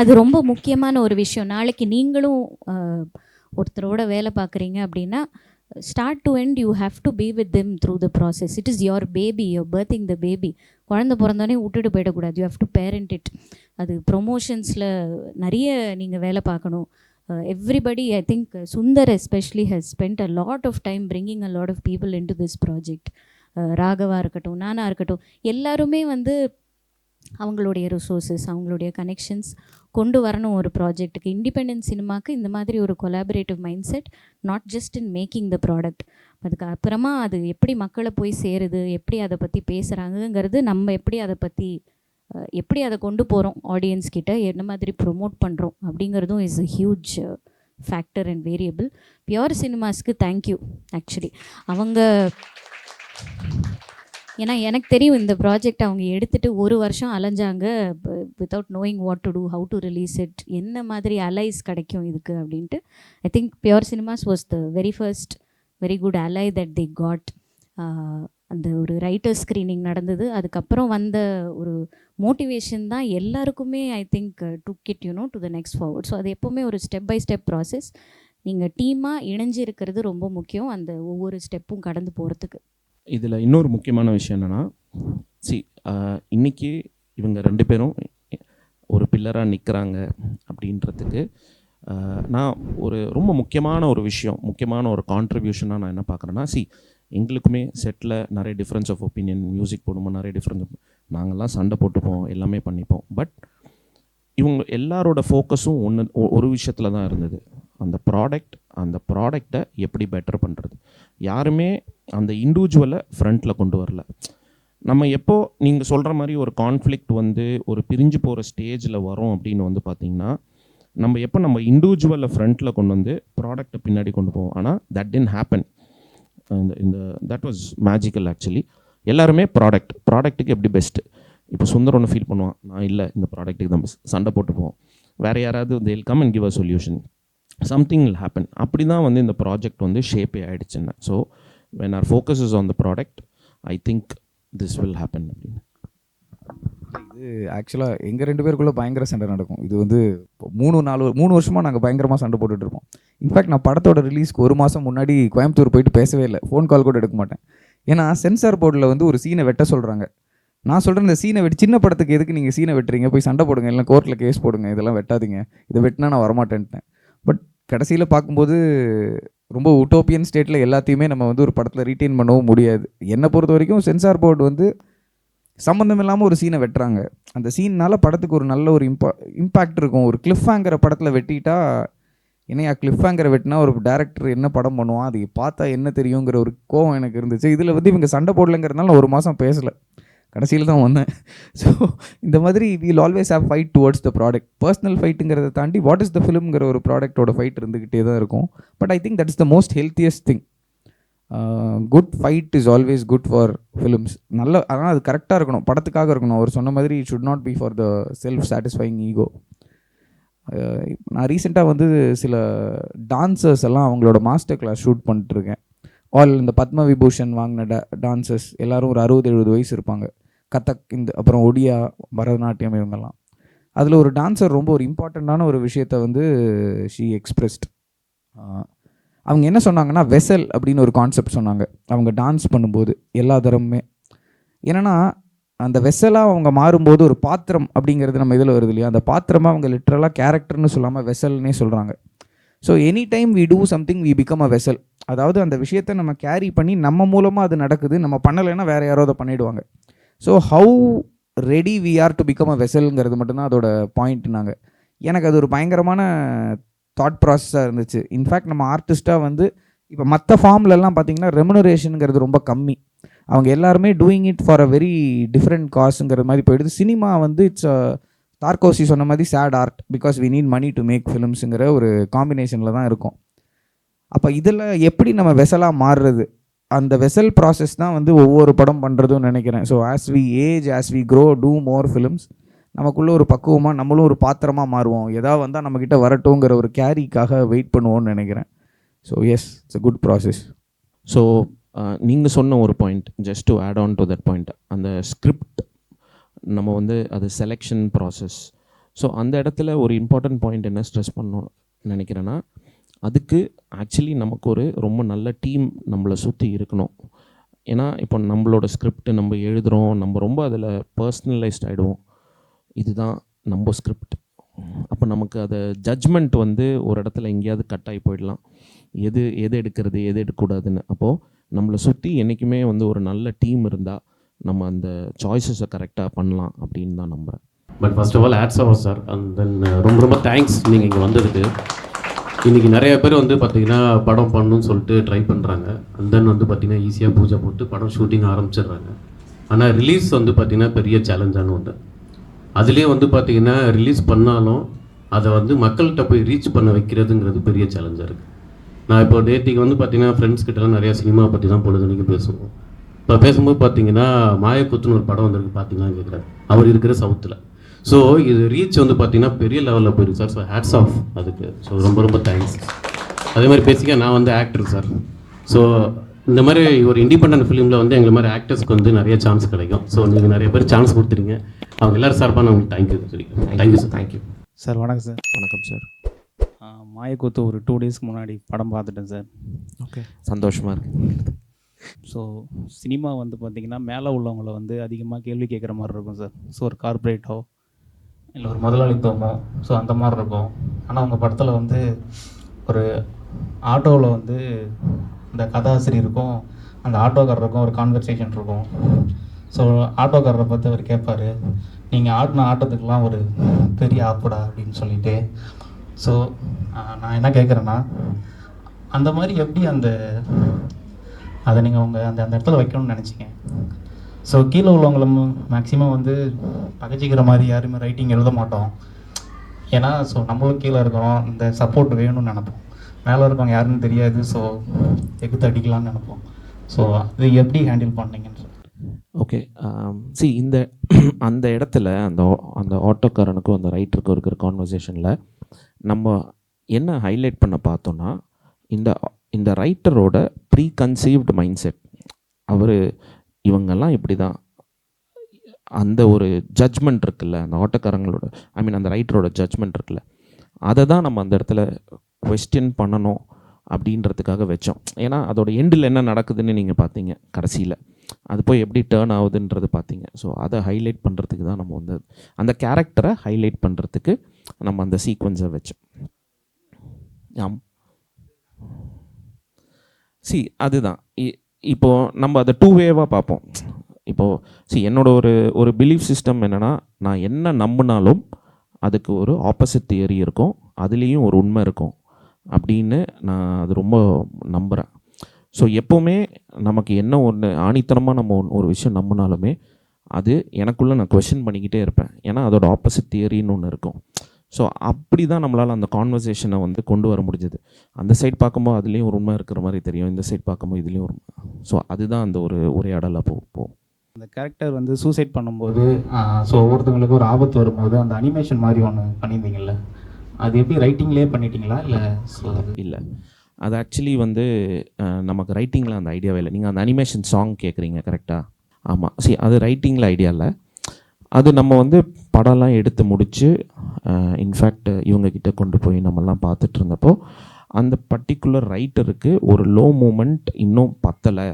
அது ரொம்ப முக்கியமான ஒரு விஷயம். நாளைக்கு நீங்களும் ஒருத்தரோட வேலை பார்க்குறீங்க அப்படின்னா start to end you have to be with them through the process. It is your baby, your birthing the baby. குழந்தை பிறந்தோடனே விட்டுட்டு போயிடக்கூடாது. You have to parent it. அது ப்ரொமோஷன்ஸில் நிறைய நீங்கள் வேலை பார்க்கணும். Everybody, I think Sundar especially has spent a lot of time bringing a lot of people into this project. Raghava இருக்கட்டும், நானாக இருக்கட்டும், எல்லாருமே வந்து அவங்களுடைய ரிசோர்ஸஸ், அவங்களுடைய கனெக்ஷன்ஸ் கொண்டு வரணும் ஒரு ப்ராஜெக்ட்டுக்கு. இண்டிபெண்டன்ட் சினிமாவுக்கு இந்த மாதிரி ஒரு collaborative mind set, not just in making the product. அதுக்கு அப்புறமா அது எப்படி மக்களை போய் சேருது, எப்படி அதை பற்றி பேசுகிறாங்கங்கிறது, நம்ம எப்படி அதை பற்றி எப்படி அதை கொண்டு போகிறோம் ஆடியன்ஸ் கிட்ட, என்ன மாதிரி ப்ரொமோட் பண்ணுறோம் அப்படிங்கிறதும் is a huge factor and variable. Pure சினிமாஸ்க்கு தேங்க்யூ ஆக்சுவலி. அவங்க ஏன்னா எனக்கு தெரியும் இந்த ப்ராஜெக்ட் அவங்க எடுத்துகிட்டு 1 வருஷம் அலைஞ்சாங்க without knowing what to do, how to release it, என்ன மாதிரி அலைஸ் கிடைக்கும் இதுக்கு அப்படின்ட்டு. I think Pure Cinemas was the very first very good ally that they got. அந்த ஒரு ரைட்டர் ஸ்க்ரீனிங் நடந்தது, அதுக்கப்புறம் வந்த ஒரு மோட்டிவேஷன் தான் எல்லாருக்குமே I think took it to the next forward. So அது எப்போவுமே ஒரு ஸ்டெப் பை ஸ்டெப் ப்ராசஸ். நீங்கள் டீமாக இணைஞ்சு இருக்கிறது ரொம்ப முக்கியம் அந்த ஒவ்வொரு ஸ்டெப்பும் கடந்து போகிறதுக்கு. இதில் இன்னொரு முக்கியமான விஷயம் என்னென்னா, இன்றைக்கி இவங்க 2 பேரும் ஒரு பில்லராக நிற்கிறாங்க அப்படின்றதுக்கு நான் ஒரு ரொம்ப முக்கியமான ஒரு விஷயம், முக்கியமான ஒரு கான்ட்ரிபியூஷனாக நான் என்ன பார்க்குறேன்னா, எங்களுக்குமே செட்டில் நிறைய டிஃப்ரென்ஸ் ஆஃப் ஒப்பீனியன், மியூசிக் போடும்போது நிறைய டிஃப்ரென்ஸ், நாங்கள்லாம் சண்டை போட்டுப்போம், எல்லாமே பண்ணிப்போம். பட் இவங்க எல்லாரோட ஃபோக்கஸும் ஒரு விஷயத்தில் தான் இருந்தது, அந்த ப்ராடக்டை எப்படி பெட்டர் பண்ணுறது. யாருமே அந்த இண்டிவிஜுவலை ஃப்ரண்ட்டில் கொண்டு வரல. நம்ம எப்போ நீங்கள் சொல்கிற மாதிரி ஒரு கான்ஃப்ளிக்ட் வந்து ஒரு பிரிஞ்சு போகிற ஸ்டேஜில் வரோம் அப்படின்னு வந்து பார்த்திங்கன்னா, நம்ம இண்டிவிஜுவலை ஃப்ரண்ட்டில் கொண்டு வந்து ப்ராடக்டை பின்னாடி கொண்டு போவோம். ஆனால் that didn't happen. That was magical actually. எல்லாருமே ப்ராடக்ட்டுக்கு எப்படி பெஸ்ட்டு. இப்போ சுந்தர் ஒன்று ஃபீல் பண்ணுவான், நான் இல்லை இந்த ப்ராடக்ட்டுக்கு தான் பெஸ்ட், சண்டை போட்டுப்போம். வேறு யாராவது they will come and give a solution, something will happen. அப்படி தான் வந்து இந்த ப்ராஜெக்ட் வந்து ஷேப்பே ஆகிடுச்சுன்னு. So when our focus is on the product, I think this will happen. அப்படின்னு இது ஆக்சுவலாக எங்கள் 2 பேருக்குள்ளே பயங்கர சண்டை நடக்கும். இது வந்து 3 வருஷமாக நாங்கள் பயங்கரமாக சண்டை போட்டுட்டு இருப்போம். இன்ஃபேக்ட் நான் படத்தோட ரிலீஸ்க்கு 1 மாதம் முன்னாடி கோயம்புத்தூர் போயிட்டு பேசவே இல்லை, ஃபோன் கால் கூட எடுக்க மாட்டேன். ஏன்னா சென்சார் போர்டில் வந்து ஒரு சீனை வெட்ட சொல்கிறாங்க. நான் சொல்கிறேன், இந்த சீனை வெட்டி சின்ன படத்துக்கு எதுக்கு நீங்கள் சீனை வெட்டுறீங்க, போய் சண்டை போடுங்க, இல்லை கோர்ட்டில் கேஸ் போடுங்க, இதெல்லாம் வெட்டாதீங்க, இதை வெட்டினா நான் வரமாட்டேன்ட்டேன். பட் கடைசியில் பார்க்கும்போது ரொம்ப உட்டோப்பியன் ஸ்டேட்டில் எல்லாத்தையுமே நம்ம வந்து ஒரு படத்தில் ரீட்டைன் பண்ணவும் முடியாது. என்னை பொறுத்த வரைக்கும் சென்சார் போர்டு வந்து சம்மந்தம் இல்லாமல் ஒரு சீனை வெட்டுறாங்க. அந்த சீனால் படத்துக்கு ஒரு நல்ல ஒரு இம்பேக்ட் இருக்கும். ஒரு கிளிஃப் ஹேங்கரை படத்தில் வெட்டிட்டா, என்னையா கிளிஃப் ஹேங்கரை வெட்டினா ஒரு டேரக்டர் என்ன படம் பண்ணுவான், அது பார்த்தா என்ன தெரியுங்கிற ஒரு கோவம் எனக்கு இருந்துச்சு. இதில் வந்து இவங்க சண்டை போடலைங்கிறதுனால நான் 1 மாதம் பேசலை, கடைசியில் தான் வந்தேன். ஸோ இந்த மாதிரி we'll always have fight towards the product. Personal ஃபைட்டுங்கிறத தாண்டி வாட் இஸ் த ஃபிலிம்ங்கிற ஒரு ப்ராடக்டோட ஃபைட் இருந்துக்கிட்டே தான் இருக்கும். But I think that is the most healthiest thing. Good fight is always good for films. ஆனால் அது கரெக்டாக இருக்கணும், படத்துக்காக இருக்கணும். அவர் சொன்ன மாதிரி it should not be for the self satisfying ego. நான் ரீசெண்டாக வந்து சில டான்சர்ஸ் எல்லாம் அவங்களோட மாஸ்டர் கிளாஸ் ஷூட் பண்ணிட்டுருக்கேன். இந்த பத்ம விபூஷன் வாங்கின டான்சர்ஸ் எல்லோரும் ஒரு 60-70 வயசு இருப்பாங்க. கதக், அப்புறம் ஒடியா, பரதநாட்டியம், இவங்கெல்லாம். அதில் ஒரு டான்சர் ரொம்ப ஒரு இம்பார்ட்டண்ட்டான ஒரு விஷயத்தை வந்து ஷீ எக்ஸ்பிரஸ்ட். அவங்க என்ன சொன்னாங்கன்னா, வெசல் அப்படின்னு ஒரு கான்செப்ட் சொன்னாங்க அவங்க டான்ஸ் பண்ணும்போது எல்லா தரமுமே. என்னென்னா அந்த வெசலாக அவங்க மாறும்போது ஒரு பாத்திரம் அப்படிங்கிறது நம்ம இதில் வருது இல்லையா, அந்த பாத்திரமாக அவங்க லிட்ரலாக கேரக்டர்னு சொல்லாமல் வெசல்னே சொல்கிறாங்க. So any time we do something we become a vessel. அதாவது அந்த விஷயத்தை நம்ம கேரி பண்ணி நம்ம மூலமாக அது நடக்குது, நம்ம பண்ணலைன்னா வேறு யாரோ அதை பண்ணிவிடுவாங்க. So how ready we are to become a வெசல்ங்கிறது மட்டும்தான் அதோட பாயிண்ட்னாங்க. எனக்கு அது ஒரு பயங்கரமான தாட் ப்ராசஸாக இருந்துச்சு. இன்ஃபேக்ட் நம்ம ஆர்டிஸ்ட்டாக வந்து இப்போ மற்ற ஃபார்ம்லலாம் பார்த்திங்கன்னா ரெமுனரேஷனுங்கிறது ரொம்ப கம்மி. அவங்க எல்லாருமே doing it for a very different காசுங்கிற மாதிரி போயிடுது. சினிமா வந்து இட்ஸ் தார்கோசி சொன்ன மாதிரி chat art, because we need money to make ஃபிலிம்ஸுங்கிற ஒரு காம்பினேஷனில் தான் இருக்கும். அப்போ இதில் எப்படி நம்ம வெசலாக மாறுறது, அந்த வெசல் ப்ராசஸ் தான் வந்து ஒவ்வொரு படம் பண்ணுறதுன்னு நினைக்கிறேன். So as we age, as we grow, do more films, நமக்குள்ளே ஒரு பக்குவமாக நம்மளும் ஒரு பாத்திரமாக மாறுவோம். எதாவது வந்தால் நம்மக்கிட்ட வரட்டுங்கிற ஒரு கேரிக்காக வெயிட் பண்ணுவோன்னு நினைக்கிறேன். So yes, it's a good process. So நீங்கள் சொன்ன ஒரு point, just to add on to that point, அந்த ஸ்கிரிப்ட் நம்ம வந்து அது செலெக்ஷன் ப்ராசஸ். ஸோ அந்த இடத்துல ஒரு இம்பார்ட்டன்ட் பாயிண்ட் என்ன ஸ்ட்ரெஸ் பண்ணணும்னு நினைக்கிறேன்னா, அதுக்கு ஆக்சுவலி நமக்கு ஒரு ரொம்ப நல்ல டீம் நம்மளை சுற்றி இருக்கணும். ஏன்னா இப்போ நம்மளோட ஸ்கிரிப்ட் நம்ம எழுதுகிறோம், நம்ம ரொம்ப அதில் பர்சனலைஸ்ட் ஆகிடுவோம், இதுதான் நம்ம ஸ்கிரிப்ட். அப்போ நமக்கு அதை ஜட்ஜ்மெண்ட் வந்து ஒரு இடத்துல எங்கேயாவது கட் ஆகி போயிடலாம், எது எடுக்கிறது எது எடுக்கக்கூடாதுன்னு. அப்போது நம்மளை சுற்றி என்றைக்குமே வந்து ஒரு நல்ல டீம் இருந்தால் நம்ம அந்த சாய்ஸஸை கரெக்டாக பண்ணலாம் அப்படின்னு தான் நம்புகிறேன். But first of all hats off sir, and then ரொம்ப ரொம்ப தேங்க்ஸ் நீங்கள் இங்கே வந்ததுக்கு. இன்றைக்கி நிறைய பேர் வந்து பார்த்திங்கன்னா படம் பண்ணணும்னு சொல்லிட்டு ட்ரை பண்ணுறாங்க, அண்ட் தென் வந்து பார்த்திங்கன்னா ஈஸியாக பூஜை போட்டு படம் ஷூட்டிங் ஆரம்பிச்சிடுறாங்க. ஆனால் ரிலீஸ் வந்து பார்த்திங்கன்னா பெரிய சேலஞ்சானு ஒன்று. அதுலேயே வந்து பார்த்திங்கன்னா ரிலீஸ் பண்ணாலும் அதை வந்து மக்கள்கிட்ட போய் ரீச் பண்ண வைக்கிறதுங்கிறது பெரிய சேலஞ்சாக இருக்குது. நான் இப்போ நேற்றுக்கு வந்து பார்த்திங்கன்னா ஃப்ரெண்ட்ஸ் கிட்டலாம் நிறையா சினிமா பற்றி தான் பொழுதுனைக்கு பேசுவோம். இப்போ பேசும்போது பார்த்தீங்கன்னா மாயக்கூத்துன்னு ஒரு படம் வந்திருக்கு பார்த்தீங்களான்னு கேட்குறாரு. அவர் இருக்கிற சவுத்தில். ஸோ இது ரீச் வந்து பார்த்திங்கன்னா பெரிய லெவலில் போயிருக்கு சார். ஸோ ஹேட்ஸ் ஆஃப் அதுக்கு. ஸோ ரொம்ப ரொம்ப தேங்க்ஸ். அதே மாதிரி பேசிக்க நான் வந்து ஆக்டர் சார். ஸோ இந்த மாதிரி ஒரு இண்டிபெண்டன்ட் ஃபிலிமில் வந்து எங்களை மாதிரி ஆக்டர்ஸ்க்கு வந்து நிறைய சான்ஸ் கிடைக்கும். ஸோ நீங்கள் நிறைய பேர் சான்ஸ் கொடுத்துருங்க. அவங்க எல்லோரும் சார்பாக நான் உங்களுக்கு தேங்க்யூ சொல்லிக்கிறேன். Thank you sir. Thank you sir. வணக்கம் சார். வணக்கம் சார். மாயக்கூத்து ஒரு 2 டேஸ்க்கு முன்னாடி படம் பார்த்துட்டேன் சார். ஓகே, சந்தோஷமாக இருக்கு. ஸோ சினிமா வந்து பார்த்திங்கன்னா மேலே உள்ளவங்கள வந்து அதிகமாக கேள்வி கேட்குற மாதிரி இருக்கும் சார். ஸோ ஒரு கார்ப்பரேட்டோ இல்லை ஒரு முதலாளித்துவமோ ஸோ அந்த மாதிரி இருக்கும். ஆனால் அவங்க படத்தில் வந்து ஒரு ஆட்டோவில் வந்து இந்த கதாசிரியருக்கும் அந்த ஆட்டோக்காரருக்கும் ஒரு கான்வர்சேஷன் இருக்கும். ஸோ ஆட்டோக்காரரை பார்த்து அவர் கேட்பார், நீங்கள் ஆட்டின ஆட்டத்துக்கெலாம் ஒரு பெரிய ஆப்புடா அப்படின்னு சொல்லிட்டு. ஸோ நான் என்ன கேட்குறேன்னா, அந்த மாதிரி எப்படி அதை நீங்கள் அந்த இடத்துல வைக்கணும்னு நினச்சிங்க? ஸோ கீழே உள்ளவங்கள மேக்ஸிமம் வந்து பகச்சிக்கிற மாதிரி யாருமே ரைட்டிங் எழுத மாட்டோம். ஏன்னா ஸோ நம்மளும் கீழே இருக்கிறோம், இந்த சப்போர்ட் வேணும்னு நினைப்போம். மேலே இருக்கவங்க யாருன்னு தெரியாது, ஸோ எகுத்து அடிக்கலாம்னு நினைப்போம். ஸோ அது எப்படி ஹேண்டில் பண்ணீங்கன்னு சார்? ஓகே, அந்த இடத்துல அந்த ஆட்டோக்காரனுக்கும் அந்த ரைட்டருக்கும் இருக்கிற கான்வர்சேஷனில் நம்ம என்ன ஹைலைட் பண்ண பார்த்தோன்னா, இந்த ரைட்டரோட ப்ரீ கன்சீவ்டு மைண்ட் செட். இவங்கெல்லாம் இப்படி தான், அந்த ஒரு ஜட்ஜ்மெண்ட் இருக்குல்ல, அந்த ஆட்டோக்காரங்களோட அந்த ரைட்டரோட ஜட்ஜ்மெண்ட் இருக்குல்ல, அதை தான் நம்ம அந்த இடத்துல கொஸ்டின் பண்ணணும் அப்படின்றதுக்காக வச்சோம். ஏன்னா அதோட எண்டில் என்ன நடக்குதுன்னு நீங்கள் பார்த்தீங்க, கடைசியில் அது போய் எப்படி டேர்ன் ஆகுதுன்றது பார்த்தீங்க. ஸோ அதை ஹைலைட் பண்ணுறதுக்கு தான் நம்ம வந்து அந்த கேரக்டரை ஹைலைட் பண்ணுறதுக்கு நம்ம அந்த சீக்வன்ஸை வச்சோம். அதுதான் இப்போது நம்ம அதை 2 வேவாக பார்ப்போம். இப்போது என்னோட ஒரு பிலீஃப் சிஸ்டம் என்னென்னா, நான் என்ன நம்பினாலும் அதுக்கு ஒரு ஆப்போசிட் தியரி இருக்கும், அதுலேயும் ஒரு உண்மை இருக்கும் அப்படின்னு நான் அது ரொம்ப நம்புகிறேன். ஸோ எப்போவுமே நமக்கு என்ன ஒன்று ஆணித்தனமாக நம்ம ஒரு விஷயம் நம்பினாலுமே அது எனக்குள்ளே நான் கொஷின் பண்ணிக்கிட்டே இருப்பேன். ஏன்னா அதோட ஆப்போசிட் தியரின்னு ஒன்று இருக்கும். ஸோ அப்படி தான் நம்மளால் அந்த கான்வர்சேஷனை வந்து கொண்டு வர முடிஞ்சது. அந்த சைட் பார்க்கும்போது அதுலேயும் ஒரு உண்மை இருக்கிற மாதிரி தெரியும், இந்த சைட் பார்க்கும்போது இதுலேயும் ஒரு. ஸோ அதுதான் அந்த ஒரு உரையாடலாக போகும். அந்த கேரக்டர் வந்து சூசைட் பண்ணும்போது ஸோ ஒவ்வொருத்தவங்களுக்கு ஒரு ஆபத்து வரும்போது அந்த அனிமேஷன் மாதிரி ஒன்று பண்ணியிருந்தீங்கல்ல, அது எப்படி ரைட்டிங்லேயே பண்ணிட்டீங்களா இல்லை? இல்லை, அது ஆக்சுவலி வந்து நமக்கு ரைட்டிங்கில் அந்த ஐடியாவே இல்லை. நீங்கள் அந்த அனிமேஷன் சாங் கேட்குறீங்க கரெக்டாக? ஆமாம், அது ரைட்டிங்கில் ஐடியா இல்லை. அது நம்ம வந்து படம்லாம் எடுத்து முடித்து இன்ஃபேக்ட் இவங்கக்கிட்ட கொண்டு போய் நம்மலாம் பார்த்துட்டு இருந்தப்போ அந்த பர்டிகுலர் ரைட்டருக்கு ஒரு லோ மூமெண்ட் இன்னும் பத்தலை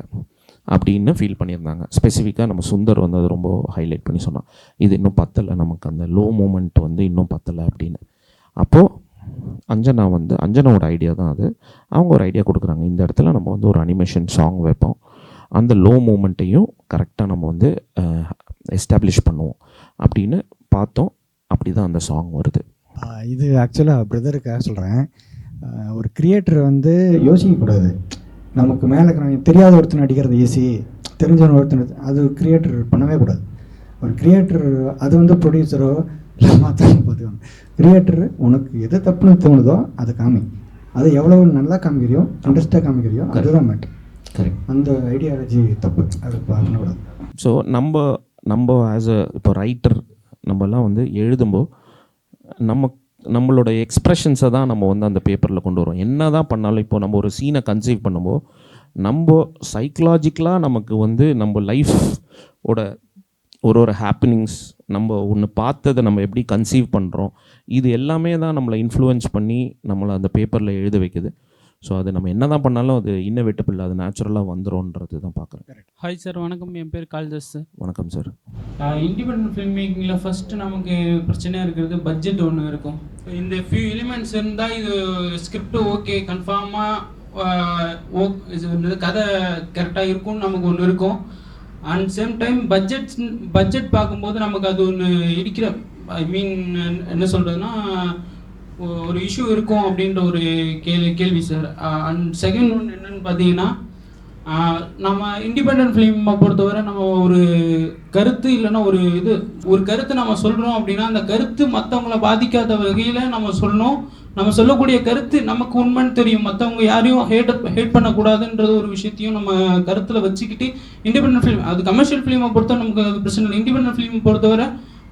அப்படின்னு ஃபீல் பண்ணியிருந்தாங்க. ஸ்பெசிஃபிக்காக நம்ம சுந்தர் வந்து அது ரொம்ப ஹைலைட் பண்ணி சொன்னான், இது இன்னும் பத்தலை, நமக்கு அந்த லோ மூமெண்ட் வந்து இன்னும் பத்தலை அப்படின்னு. அப்போது அஞ்சனாவோட ஐடியா தான் அது. அவங்க ஒரு ஐடியா கொடுக்குறாங்க, இந்த இடத்துல நம்ம வந்து ஒரு அனிமேஷன் சாங் வைப்போம், அந்த லோ மூமெண்ட்டையும் கரெக்டாக நம்ம வந்து எஸ்டாப்ளிஷ் பண்ணுவோம் அப்படின்னு பார்த்தோம். அப்படி தான் அந்த சாங் வருது. இது ஆக்சுவலாக பிரதருக்காக சொல்கிறேன். ஒரு கிரியேட்டர் வந்து யோசிக்கக்கூடாது, நமக்கு மேலே இருக்கிறவங்க தெரியாத ஒருத்தர் நடிக்கிறது ஈஸி, தெரிஞ்சவன் ஒருத்தர் அது கிரியேட்டர் பண்ணவே கூடாது. ஒரு கிரியேட்டர் அது வந்து ப்ரொடியூசரோ இல்லை மாற்றணும் பார்த்துக்கணும். கிரியேட்டர் உனக்கு எது தப்புன்னு தோணுதோ அதை காமி, அதை எவ்வளோ நல்லா காமிக்கிறியோ இன்ட்ரெஸ்ட்டாக காமிக்கிறியோ அதுதான் மேட்டர். கரெக்ட், அந்த ஐடியாலஜி தப்பு, அது பண்ணக்கூடாது. ஸோ நம்ம ஆஸ் இப்போ ரைட்டர் நம்மலாம் வந்து எழுதும்போது நம்மளோட எக்ஸ்ப்ரெஷன்ஸை தான் நம்ம வந்து அந்த பேப்பரில் கொண்டு வரோம். என்ன தான் பண்ணாலும் இப்போ நம்ம ஒரு சீனை கன்சீவ் பண்ணும்போது நம்ம சைக்கலாஜிக்கலாக நமக்கு வந்து நம்ம லைஃபோட ஒரு ஹாப்பினிங்ஸ், நம்ம ஒன்று பார்த்ததை நம்ம எப்படி கன்சீவ் பண்ணுறோம், இது எல்லாமே தான் நம்மளை இன்ஃப்ளூயன்ஸ் பண்ணி நம்மளை அந்த பேப்பரில் எழுத வைக்குது. ஸோ அது நம்ம என்ன தான் பண்ணாலும் அது இன்னோவேட்டபிள், அது நேச்சுரலாக வந்துடும்ன்றது தான் பார்க்குறேன். ஹாய் சார், வணக்கம். என் பேர் காளிதாஸ் சார். வணக்கம் சார். இண்டிபெண்டன்ட் ஃபில்ம் மேக்கிங்கில் ஃபஸ்ட்டு நமக்கு பிரச்சனையாக இருக்கிறது பட்ஜெட் ஒன்று இருக்கும். இந்த ஃபியூ எலிமெண்ட்ஸ் இருந்தால் இது ஸ்கிரிப்டு ஓகே கன்ஃபார்மாக கதை கரெக்டாக இருக்கும்னு நமக்கு ஒன்று இருக்கும். அண்ட் சேம் டைம் பட்ஜெட் பார்க்கும்போது நமக்கு அது ஒன்று இடிக்கிற என்ன சொல்கிறதுனா ஒரு இஷ்யூ இருக்கும் அப்படின்ற ஒரு கேள்வி சார். அண்ட் செகண்ட் ஒன்று என்னென்னு பார்த்தீங்கன்னா நம்ம இண்டிபெண்டன்ட் ஃபிலிமை பொறுத்தவரை நம்ம ஒரு கருத்து இல்லைன்னா ஒரு கருத்து நம்ம சொல்கிறோம் அப்படின்னா அந்த கருத்து மற்றவங்கள பாதிக்காத வகையில் நம்ம சொல்லணும். நம்ம சொல்லக்கூடிய கருத்து நமக்கு உண்மைன்னு தெரியும், மற்றவங்க யாரையும் ஹேட் பண்ணக்கூடாதுன்றது ஒரு விஷயத்தையும் நம்ம கருத்தில் வச்சுக்கிட்டு இண்டிபெண்டன்ட் ஃபிலிம், அது கமர்ஷியல் ஃபிலிமை பொறுத்தவரை நமக்கு அது பிரச்சனை இல்லை. இண்டிபெண்டன்ட் ஃபிலிமை பொறுத்தவரை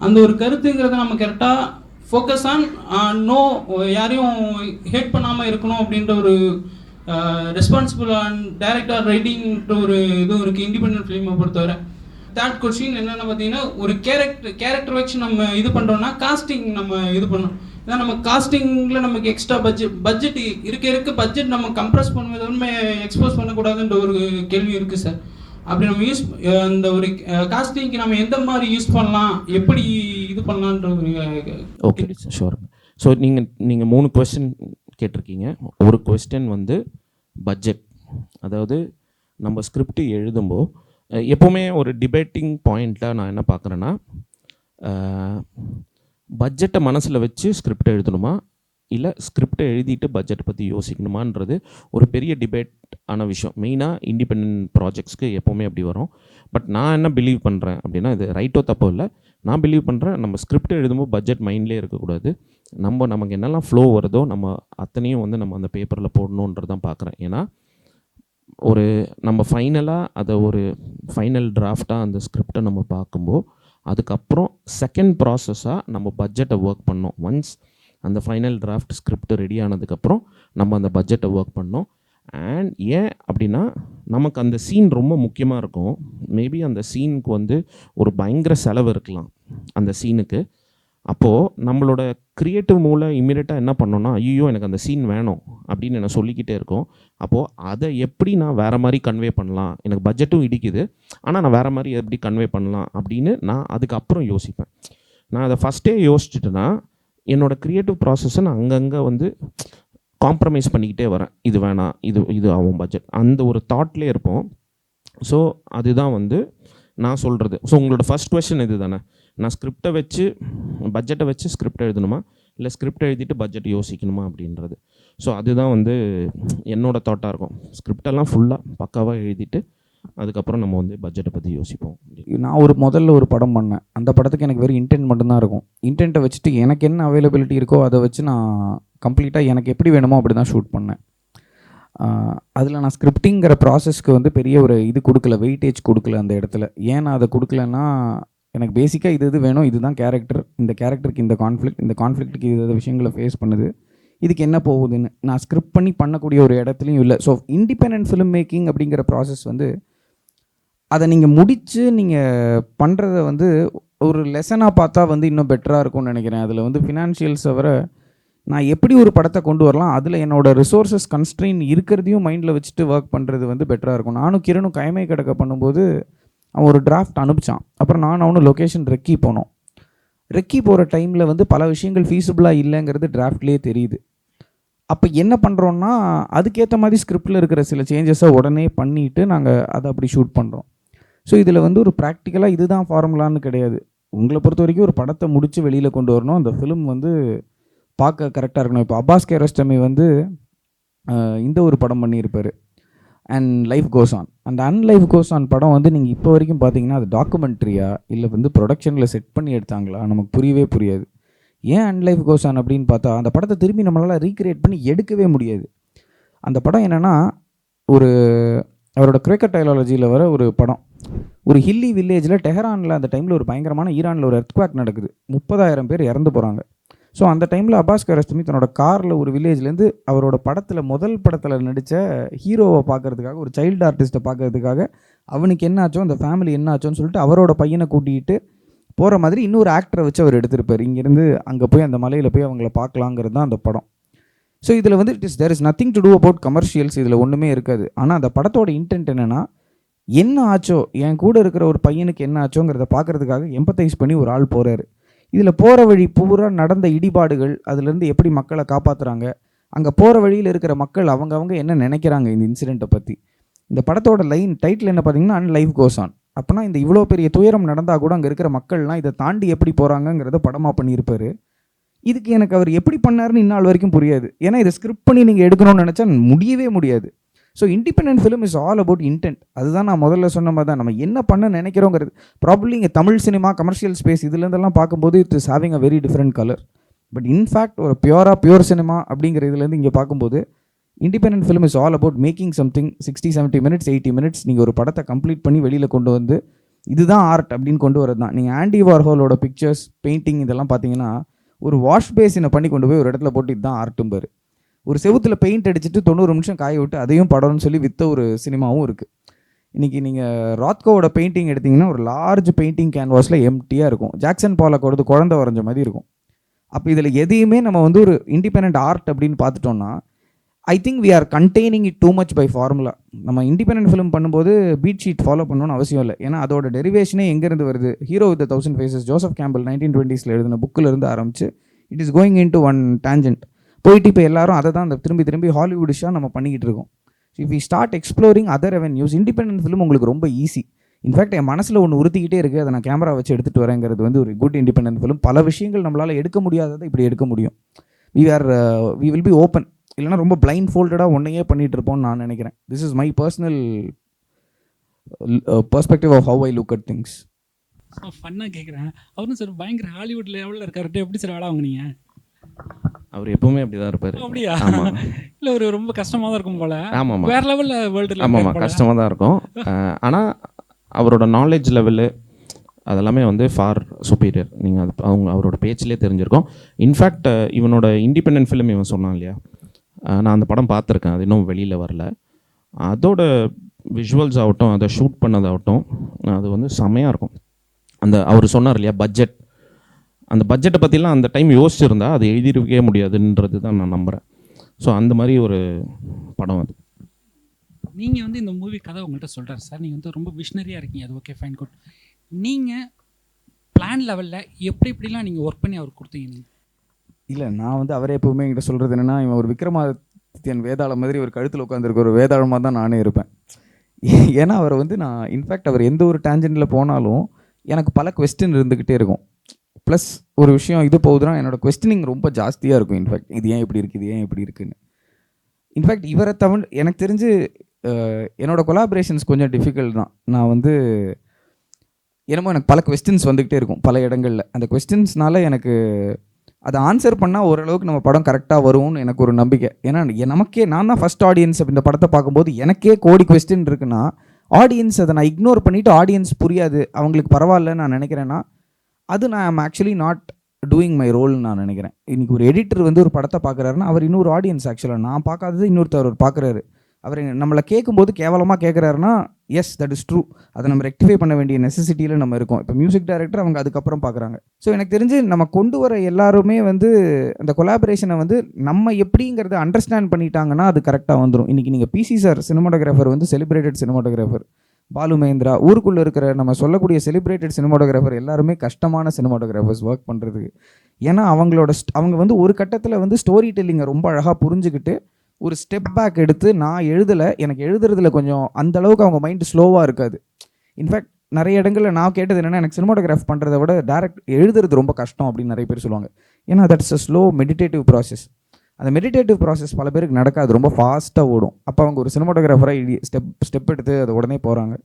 அந்த ஒரு கருத்துங்கிறத நம்ம கரெக்டாக ஃபோக்கஸ் ஆன் நோ, யாரையும் ஹேட் பண்ணாமல் இருக்கணும் அப்படின்ற ஒரு ரெஸ்பான்சிபிள் அண்ட் டைரக்டர் ரைட்டிங்ன்ற ஒரு இதுவும் இருக்குது இண்டிபெண்டன்ட் ஃபிலிமை பொறுத்தவரை. தேர்ட் கொஸ்டின் என்னென்னு பார்த்தீங்கன்னா, ஒரு கேரக்டர் வச்சு நம்ம இது பண்ணுறோன்னா காஸ்டிங் நம்ம இது பண்ணணும். ஏன்னா நம்ம காஸ்டிங்கில் நமக்கு எக்ஸ்ட்ரா பட்ஜெட் இருக்க பட்ஜெட் நம்ம கம்ப்ரஸ் பண்ணுவதுமே எக்ஸ்போஸ் பண்ணக்கூடாதுன்ற ஒரு கேள்வி இருக்குது சார். அப்படி நம்ம அந்த ஒரு காஸ்டிங்க்கு நம்ம எந்த மாதிரி யூஸ் பண்ணலாம், எப்படி இது பண்ணலான்ற ஒரு ஓகே ஷோர். ஸோ நீங்கள் 3 கொஸ்டின் கேட்டிருக்கீங்க. ஒரு கொஸ்டின் வந்து பட்ஜெட், அதாவது நம்ம ஸ்கிரிப்ட் எழுதும்போது எப்போவுமே ஒரு டிபேட்டிங் பாயிண்ட்டில் நான் என்ன பார்க்குறேன்னா, பட்ஜெட்டை மனசில் வச்சு ஸ்கிரிப்டை எழுதணுமா இல்லை ஸ்கிரிப்டை எழுதிட்டு பட்ஜெட்டை பற்றி யோசிக்கணுமான்றது ஒரு பெரிய டிபேட் ஆன விஷயம். மெயினாக இண்டிபெண்ட் ப்ராஜெக்ட்ஸ்க்கு எப்போவுமே அப்படி வரும். பட் நான் என்ன பிலீவ் பண்ணுறேன் அப்படின்னா, இது ரைட்டோ தப்போ இல்லை, நான் பிலீவ் பண்ணுறேன் நம்ம ஸ்கிரிப்ட் எழுதும்போது பட்ஜெட் மைண்ட்லேயே இருக்கக்கூடாது. நமக்கு என்னெல்லாம் ஃப்ளோ வருதோ நம்ம அத்தனையும் வந்து நம்ம அந்த பேப்பரில் போடணுன்றது தான் பார்க்குறேன். ஏன்னா நம்ம ஃபைனலாக அதை ஒரு ஃபைனல் டிராஃப்டாக அந்த ஸ்கிரிப்டை நம்ம பார்க்கும்போது அதுக்கப்புறம் செகண்ட் ப்ராசஸாக நம்ம பட்ஜெட்டை ஒர்க் பண்ணோம். ஒன்ஸ் அந்த ஃபைனல் டிராஃப்ட் ஸ்கிரிப்ட் ரெடி ஆனதுக்கப்புறம் நம்ம அந்த பட்ஜெட்டை ஒர்க் பண்ணோம். அண்ட் ஏன் அப்படின்னா, நமக்கு அந்த சீன் ரொம்ப முக்கியமாக இருக்கும். மேபி அந்த சீனுக்கு வந்து ஒரு பயங்கர செலவு இருக்கலாம் அந்த சீனுக்கு. அப்போது நம்மளோட க்ரியேட்டிவ் மூலம் இம்மீடியட்டாக என்ன பண்ணோன்னா, ஐயோ எனக்கு அந்த சீன் வேணும் அப்படின்னு எனக்கு சொல்லிக்கிட்டே இருக்கும். அப்போது அதை எப்படி நான் வேறு மாதிரி கன்வே பண்ணலாம், எனக்கு பட்ஜெட்டும் இடிக்குது ஆனால் நான் வேறு மாதிரி எப்படி கன்வே பண்ணலாம் அப்படின்னு நான் அதுக்கப்புறம் யோசிப்பேன். நான் அதை ஃபஸ்ட்டே யோசிச்சுட்டுனா என்னோடய க்ரியேட்டிவ் ப்ராசஸை நான் அங்கங்கே வந்து காம்ப்ரமைஸ் பண்ணிக்கிட்டே வரேன். இது வேணாம், இது ஆகும் பட்ஜெட், அந்த ஒரு தாட்லேயே இருப்போம். ஸோ அதுதான் வந்து நான் சொல்கிறது. ஸோ உங்களோட ஃபஸ்ட் கொஸ்டின் இது தானே, நான் ஸ்கிரிப்டை வச்சு பட்ஜெட்டை வச்சு ஸ்கிரிப்ட் எழுதணுமா இல்லை ஸ்கிரிப்ட் எழுதிட்டு பட்ஜெட் யோசிக்கணுமா அப்படின்றது. ஸோ அதுதான் வந்து என்னோடய தாட்டாக இருக்கும். ஸ்கிரிப்டெல்லாம் ஃபுல்லாக பக்காவாக எழுதிட்டு அதுக்கப்புறம் நம்ம வந்து பட்ஜெட்டை பற்றி யோசிப்போம். நான் முதல்ல ஒரு படம் பண்ணேன். அந்த படத்துக்கு எனக்கு வெறும் இன்டென்ட் மட்டும்தான் இருக்கும். இன்டென்ட்டை வச்சுட்டு எனக்கு என்ன அவைலபிலிட்டி இருக்கோ அதை வச்சு நான் கம்ப்ளீட்டாக எனக்கு எப்படி வேணுமோ அப்படி தான் ஷூட் பண்ணேன். அதில் நான் ஸ்கிரிப்டிங்கிற ப்ராசஸ்க்கு வந்து பெரிய ஒரு இது கொடுக்கல, வெயிட்டேஜ் கொடுக்கல அந்த இடத்துல. ஏன் நான் அதை கொடுக்கலன்னா, எனக்கு பேசிக்காக இது வேணும், இதுதான் கேரக்டர், இந்த கேரக்டருக்கு இந்த கான்ஃப்ளிக்ட்டுக்கு இது விஷயங்களை ஃபேஸ் பண்ணுது, இதுக்கு என்ன போகுதுன்னு நான் ஸ்கிரிப்ட் பண்ணி பண்ணக்கூடிய ஒரு இடத்துலையும் இல்லை. ஸோ இண்டிபெண்டன்ட் ஃபிலிம் மேக்கிங் அப்படிங்கிற ப்ராசஸ் வந்து அதை நீங்கள் முடித்து நீங்கள் பண்ணுறத வந்து ஒரு லெசனாக பார்த்தா வந்து இன்னும் பெட்டராக இருக்கும்னு நினைக்கிறேன். அதில் வந்து ஃபினான்ஷியல்ஸை வர நான் எப்படி ஒரு படத்தை கொண்டு வரலாம், அதில் என்னோடய ரிசோர்ஸஸ் கன்ஸ்ட்ரெயின் இருக்கிறதையும் மைண்டில் வச்சுட்டு ஒர்க் பண்ணுறது வந்து பெட்டராக இருக்கும். நானும் கிரணும் கைமை கிடக்க பண்ணும்போது அவன் ஒரு டிராஃப்ட் அனுப்பிச்சான். அப்புறம் அவனும் லொக்கேஷன் ரெக்கி போனோம். ரெக்கி போகிற டைமில் வந்து பல விஷயங்கள் ஃபீஸிபிளாக இல்லைங்கிறது டிராஃப்ட்லேயே தெரியுது. அப்போ என்ன பண்ணுறோன்னா, அதுக்கேற்ற மாதிரி ஸ்கிரிப்டில் இருக்கிற சில சேஞ்சஸை உடனே பண்ணிவிட்டு நாங்கள் அதை அப்படி ஷூட் பண்ணுறோம். ஸோ இதில் வந்து ஒரு ப்ராக்டிக்கலாக இதுதான் ஃபார்முலான்னு கிடையாது. உங்களை பொறுத்த வரைக்கும் ஒரு படத்தை முடித்து வெளியில் கொண்டு வரணும், அந்த ஃபிலிம் வந்து பார்க்க கரெக்டாக இருக்கணும். இப்போ அப்பாஸ் கியாரஸ்டமி வந்து இந்த ஒரு படம் பண்ணியிருப்பார், அண்ட் லைஃப் கோஸ் ஆன். அந்த லைஃப் கோஸ் ஆன் படம் வந்து நீங்கள் இப்போ வரைக்கும் பார்த்தீங்கன்னா அது டாக்குமெண்ட்ரியா இல்லை வந்து ப்ரொடக்ஷனில் செட் பண்ணி எடுத்தாங்களா நமக்கு புரியவே புரியாது. ஏன் லைஃப் கோஸ் ஆன் அப்படின்னு பார்த்தா, அந்த படத்தை திரும்பி நம்மளால் ரீக்ரியேட் பண்ணி எடுக்கவே முடியாது. அந்த படம் என்னென்னா, அவரோட கிரேக்கர் டைலாலஜியில் வர ஒரு படம். ஒரு ஹில்லி வில்லேஜில் டெஹரானில் அந்த டைமில் ஒரு பயங்கரமான ஈரானில் ஒரு எர்த்குவேக் நடக்குது, 30,000 பேர் இறந்து போகிறாங்க. ஸோ அந்த டைமில் அப்பாஸ் கியாரஸ்டமி தன்னோட காரில் ஒரு வில்லேஜ்லேருந்து அவரோட முதல் படத்தில் நடித்த ஹீரோவை பார்க்குறதுக்காக, ஒரு சைல்டு ஆர்டிஸ்ட்டை பார்க்குறதுக்காக, அவனுக்கு என்னாச்சோ அந்த ஃபேமிலி என்னாச்சோன்னு சொல்லிட்டு அவரோட பையனை கூட்டிகிட்டு போகிற மாதிரி இன்னொரு ஆக்டரை வச்சு அவர் எடுத்திருப்பார். இங்கேருந்து அங்கே போய் அந்த மலையில் போய் அவங்கள பார்க்கலாங்கிறது தான் அந்த படம். ஸோ இதில் வந்து there is nothing to do about commercials, இதில் ஒன்றுமே இருக்காது. ஆனால் அந்த படத்தோட இன்டென்ட் என்னென்னா, என்ன ஆச்சோ, என் கூட இருக்கிற ஒரு பையனுக்கு என்ன ஆச்சோங்கிறத பார்க்குறதுக்காக எம்பத்தைஸ் பண்ணி ஒரு ஆள் போகிறாரு. இதில் போகிற வழி பூரா நடந்த இடிபாடுகள், அதுலேருந்து எப்படி மக்களை காப்பாற்றுறாங்க, அங்கே போகிற வழியில் இருக்கிற மக்கள் அவங்க என்ன நினைக்கிறாங்க இந்த இன்சிடெண்ட்டை பற்றி. இந்த படத்தோட டைட்டில் என்ன பார்த்தீங்கன்னா, லைஃப் கோஸ் ஆன். அப்போனா இந்த இவ்வளோ பெரிய துயரம் நடந்தால் கூட அங்கே இருக்கிற மக்கள்லாம் இதை தாண்டி எப்படி போகிறாங்கங்கிறத படமாக பண்ணியிருப்பார். இதுக்கு எனக்கு அவர் எப்படி பண்ணாருன்னு இந்நாள் வரைக்கும் புரியாது. ஏன்னா இதை ஸ்கிரிப்ட் பண்ணி நீங்கள் எடுக்கணும்னு நினச்சா முடியவே முடியாது. So independent film is all about intend. அதுதான் நான் முதல்ல சொன்ன மாதிரி தான், நம்ம என்ன பண்ண நினைக்கிறோங்கிறது. ப்ராபப்ளி இங்கே தமிழ் சினிமா, கமர்ஷியல் ஸ்பேஸ் இதுலேருந்தெல்லாம் பார்க்கும்போது it is having a very different colour. But in fact ஒரு பியூர் சினிமா அப்படிங்கிற இதுலேருந்து இங்கே பார்க்கும்போது independent film is all about making something 60-70 minutes 80 minutes நீங்கள் ஒரு படத்தை கம்ப்ளீட் பண்ணி வெளியில் கொண்டு வந்து இதுதான் ஆர்ட் அப்படின்னு கொண்டு வரது தான். நீங்கள் ஆண்டி வார்ஹோலோட பிக்சர்ஸ், பெயிண்டிங் இதெல்லாம் பார்த்தீங்கன்னா ஒரு வாஷ் பேஸினை பண்ணி கொண்டு போய் ஒரு இடத்துல போட்டு இதுதான் ஆர்ட்டும்பார். ஒரு செவுத்தில் பெயிண்ட் அடிச்சுட்டு 90 நிமிஷம் காய விட்டு அதையும் படம்னு சொல்லி விற்ற ஒரு சினிமாவும் இருக்குது. இன்றைக்கி நீங்கள் ராத்கோவோட பெயிண்டிங் எடுத்திங்கன்னா ஒரு லார்ஜ் பெயிண்டிங் கேன்வாஸில் எம்டியாக இருக்கும். ஜாக்சன் பாலக்கோடது குழந்தை வரைஞ்ச மாதிரி இருக்கும். அப்போ இதில் எதையுமே நம்ம வந்து ஒரு இண்டிபெண்ட் ஆர்ட் அப்படின்னு பார்த்துட்டோம்னா I think we are containing it too much by formula. நம்ம இண்டிபெண்டன்ட் ஃபிலிம் பண்ணும்போது பீட் ஷீட் ஃபாலோ பண்ணணும்னு அவசியம் இல்லை. ஏன்னா அதோட டெரிவேஷனே எங்கேருந்து வருது? Hero with 1000 faces Joseph Campbell 1920s எழுதின புக்கில் இருந்து ஆரம்பிச்சு it is going into one tangent போயிட்டு இப்போ எல்லாரும் அதை தான் திரும்பி ஹாலிவுடிஷாக நம்ம பண்ணிக்கிட்டு இருக்கோம். If we start exploring other revenues, independent film உங்களுக்கு ரொம்ப ஈஸி. இன்ஃபேக்ட் என் மனசில் ஒன்று உறுத்திக்கிட்டே இருக்குது, அதை நான் கேமரா வச்சு எடுத்துகிட்டு வரேங்கிறது வந்து ஒரு குட் இண்டிபெண்டன்ட் ஃபிலிம். பல விஷயங்கள் நம்மளால் எடுக்க முடியாததை இப்படி எடுக்க முடியும். We will be open. இல்லைனா ரொம்ப பிளைண்ட் ஃபோல்டடாக ஒன்றையே பண்ணிகிட்டு இருப்போம்னு நான் நினைக்கிறேன். This is my personal perspective of how I look at things. So ஃபன்னாக கேட்குறேன், அவரும் சார் பயங்கர ஹாலிவுட் லெவலில் இருக்கார்ட்டு எப்படி சார் வேலை வாங்குனீங்க? அவர் எப்பவுமே அப்படி தான் இருப்பார். அப்படியா? ஆமாம். இல்லை ஒரு ரொம்ப கஷ்டமாக தான் இருக்கும் போல். ஆமாம், வேறு லெவலில் வேர்ல்டு. ஆமாம், கஷ்டமாக தான் இருக்கும். ஆனால் அவரோட நாலேஜ் லெவலு அதெல்லாமே வந்து ஃபார் சுப்பீரியர். நீங்கள் அது அவரோட பேச்சிலே தெரிஞ்சிருக்கோம். இன்ஃபேக்ட் இவனோட இண்டிபெண்டன்ட் ஃபிலிம் இவன் சொன்னான் இல்லையா, நான் அந்த படம் பார்த்துருக்கேன், அது இன்னும் வெளியில் வரல. அதோட விஷுவல்ஸ் ஆகட்டும், அதை ஷூட் பண்ணதாகட்டும், அது வந்து செமையாக இருக்கும். அந்த அவர் சொன்னார் இல்லையா பட்ஜெட், அந்த பட்ஜெட்டை பற்றிலாம் அந்த டைம் யோசிச்சிருந்தா அது எழுதிருக்கவே முடியாதுன்றது தான் நான் நம்புகிறேன். ஸோ அந்த மாதிரி ஒரு படம் அது. நீங்கள் வந்து இந்த மூவி கதை உங்கள்கிட்ட சொல்கிறார் சார், நீங்கள் வந்து ரொம்ப விஷனரியாக இருக்கீங்க, அது ஓகே ஃபைன் குட். நீங்கள் பிளான் லெவலில் எப்படிலாம் நீங்கள் ஒர்க் பண்ணி அவருக்கு கொடுத்தீங்க? நீங்கள் இல்லை, நான் வந்து அவரே எப்போவுமே என்கிட்ட சொல்கிறது என்னென்னா, இவன் ஒரு விக்ரமாதித்யன் வேதாளம் மாதிரி ஒரு கழுத்தில் உட்காந்துருக்க ஒரு வேதாளமாக தான் நானே இருப்பேன். ஏன்னா அவர் வந்து நான் இன்ஃபேக்ட் அவர் எந்த ஒரு டேஞ்சன்ட்டில் போனாலும் எனக்கு பல கொஸ்டின் இருந்துக்கிட்டே இருக்கும். ப்ளஸ் ஒரு விஷயம் இது போகுதுன்னா என்னோடய கொஸ்டினிங் ரொம்ப ஜாஸ்தியாக இருக்கும். இன்ஃபேக்ட் இது ஏன் இப்படி இருக்குது, இது ஏன் இப்படி இருக்குன்னு. இன்ஃபேக்ட் இவரை தமிழ் எனக்கு தெரிஞ்சு என்னோடய கொலாபரேஷன்ஸ் கொஞ்சம் டிஃபிகல்ட் தான். நான் வந்து என்னமோ எனக்கு பல கொஸ்டின்ஸ் வந்துக்கிட்டே இருக்கும் பல இடங்களில். அந்த கொஸ்டின்ஸ்னால எனக்கு அதை ஆன்சர் பண்ணால் ஓரளவுக்கு நம்ம படம் கரெக்டாக வரும்னு எனக்கு ஒரு நம்பிக்கை. ஏன்னா நமக்கே நான் தான் ஃபஸ்ட் ஆடியன்ஸ் இந்த படத்தை பார்க்கும்போது எனக்கே கோடி கொஸ்டின் இருக்குன்னா ஆடியன்ஸ் அதை நான் இக்னோர் பண்ணிவிட்டு ஆடியன்ஸ் புரியாது, அவங்களுக்கு பரவாயில்லன்னு நான் நினைக்கிறேன்னா அது நான் ஆக்சுவலி நாட் டூயிங் மை ரோல்னு நான் நினைக்கிறேன். இன்றைக்கி ஒரு எடிட்டர் வந்து ஒரு படத்தை பார்க்குறாருன்னா அவர் இன்னொரு ஆடியன்ஸ், ஆக்சுவலாக நான் பார்க்காதது இன்னொருத்தர் பார்க்குறாரு. அவர் நம்மளை கேட்கும்போது கேவலமாக கேட்குறாருன்னா எஸ் தட் இஸ் ட்ரூ, அதை நம்ம ரெக்டிஃபை பண்ண வேண்டிய நெசசிட்டியில் நம்ம இருக்கோம். இப்போ மியூசிக் டைரக்டர் அவங்க அதுக்கப்புறம் பார்க்குறாங்க. ஸோ எனக்கு தெரிஞ்சு நம்ம கொண்டு வர எல்லாருமே வந்து அந்த கொலாபரேஷனை வந்து நம்ம எப்படிங்கிறத அண்டர்ஸ்டாண்ட் பண்ணிட்டாங்கன்னா அது கரெக்டாக வந்துடும். இன்றைக்கி நீங்கள் பிசி சார் சினிமாட்டோகிராஃபர் வந்து செலிப்ரேட்டட் சினிமாட்டோகிராஃபர், பாலு மகேந்திரா ஊருக்குள்ளே இருக்கிற நம்ம சொல்லக்கூடிய செலிப்ரேட்டட் சினிமாட்டோகிராஃபர் எல்லாருமே கஷ்டமான சினிமாட்டோகிராஃபர்ஸ் ஒர்க் பண்ணுறதுக்கு. ஏன்னா அவங்க வந்து ஒரு கட்டத்தில் வந்து ஸ்டோரி டெல்லிங்கை ரொம்ப அழகாக புரிஞ்சுக்கிட்டு ஒரு ஸ்டெப் பேக் எடுத்து நான் எழுதலை, எனக்கு எழுதுறதுல கொஞ்சம் அந்தளவுக்கு அவங்க மைண்டு ஸ்லோவாக இருக்காது. இன்ஃபேக்ட் நிறைய இடங்களில் நான் கேட்டது என்னென்னா, எனக்கு சினிமாட்டோகிராஃப் பண்ணுறதை விட டேரக்ட் எழுதுறது ரொம்ப கஷ்டம் அப்படின்னு நிறைய பேர் சொல்லுவாங்க. ஏன்னா that's a slow meditative process. அந்த மெடிடேட்டிவ் ப்ராசஸ் பல பேருக்கு நடக்காது, ரொம்ப ஃபாஸ்ட்டாக ஓடும். அப்போ அவங்க ஒரு சினிமாட்டோகிராஃபராக ஸ்டெப் எடுத்து அதை உடனே போகிறாங்க.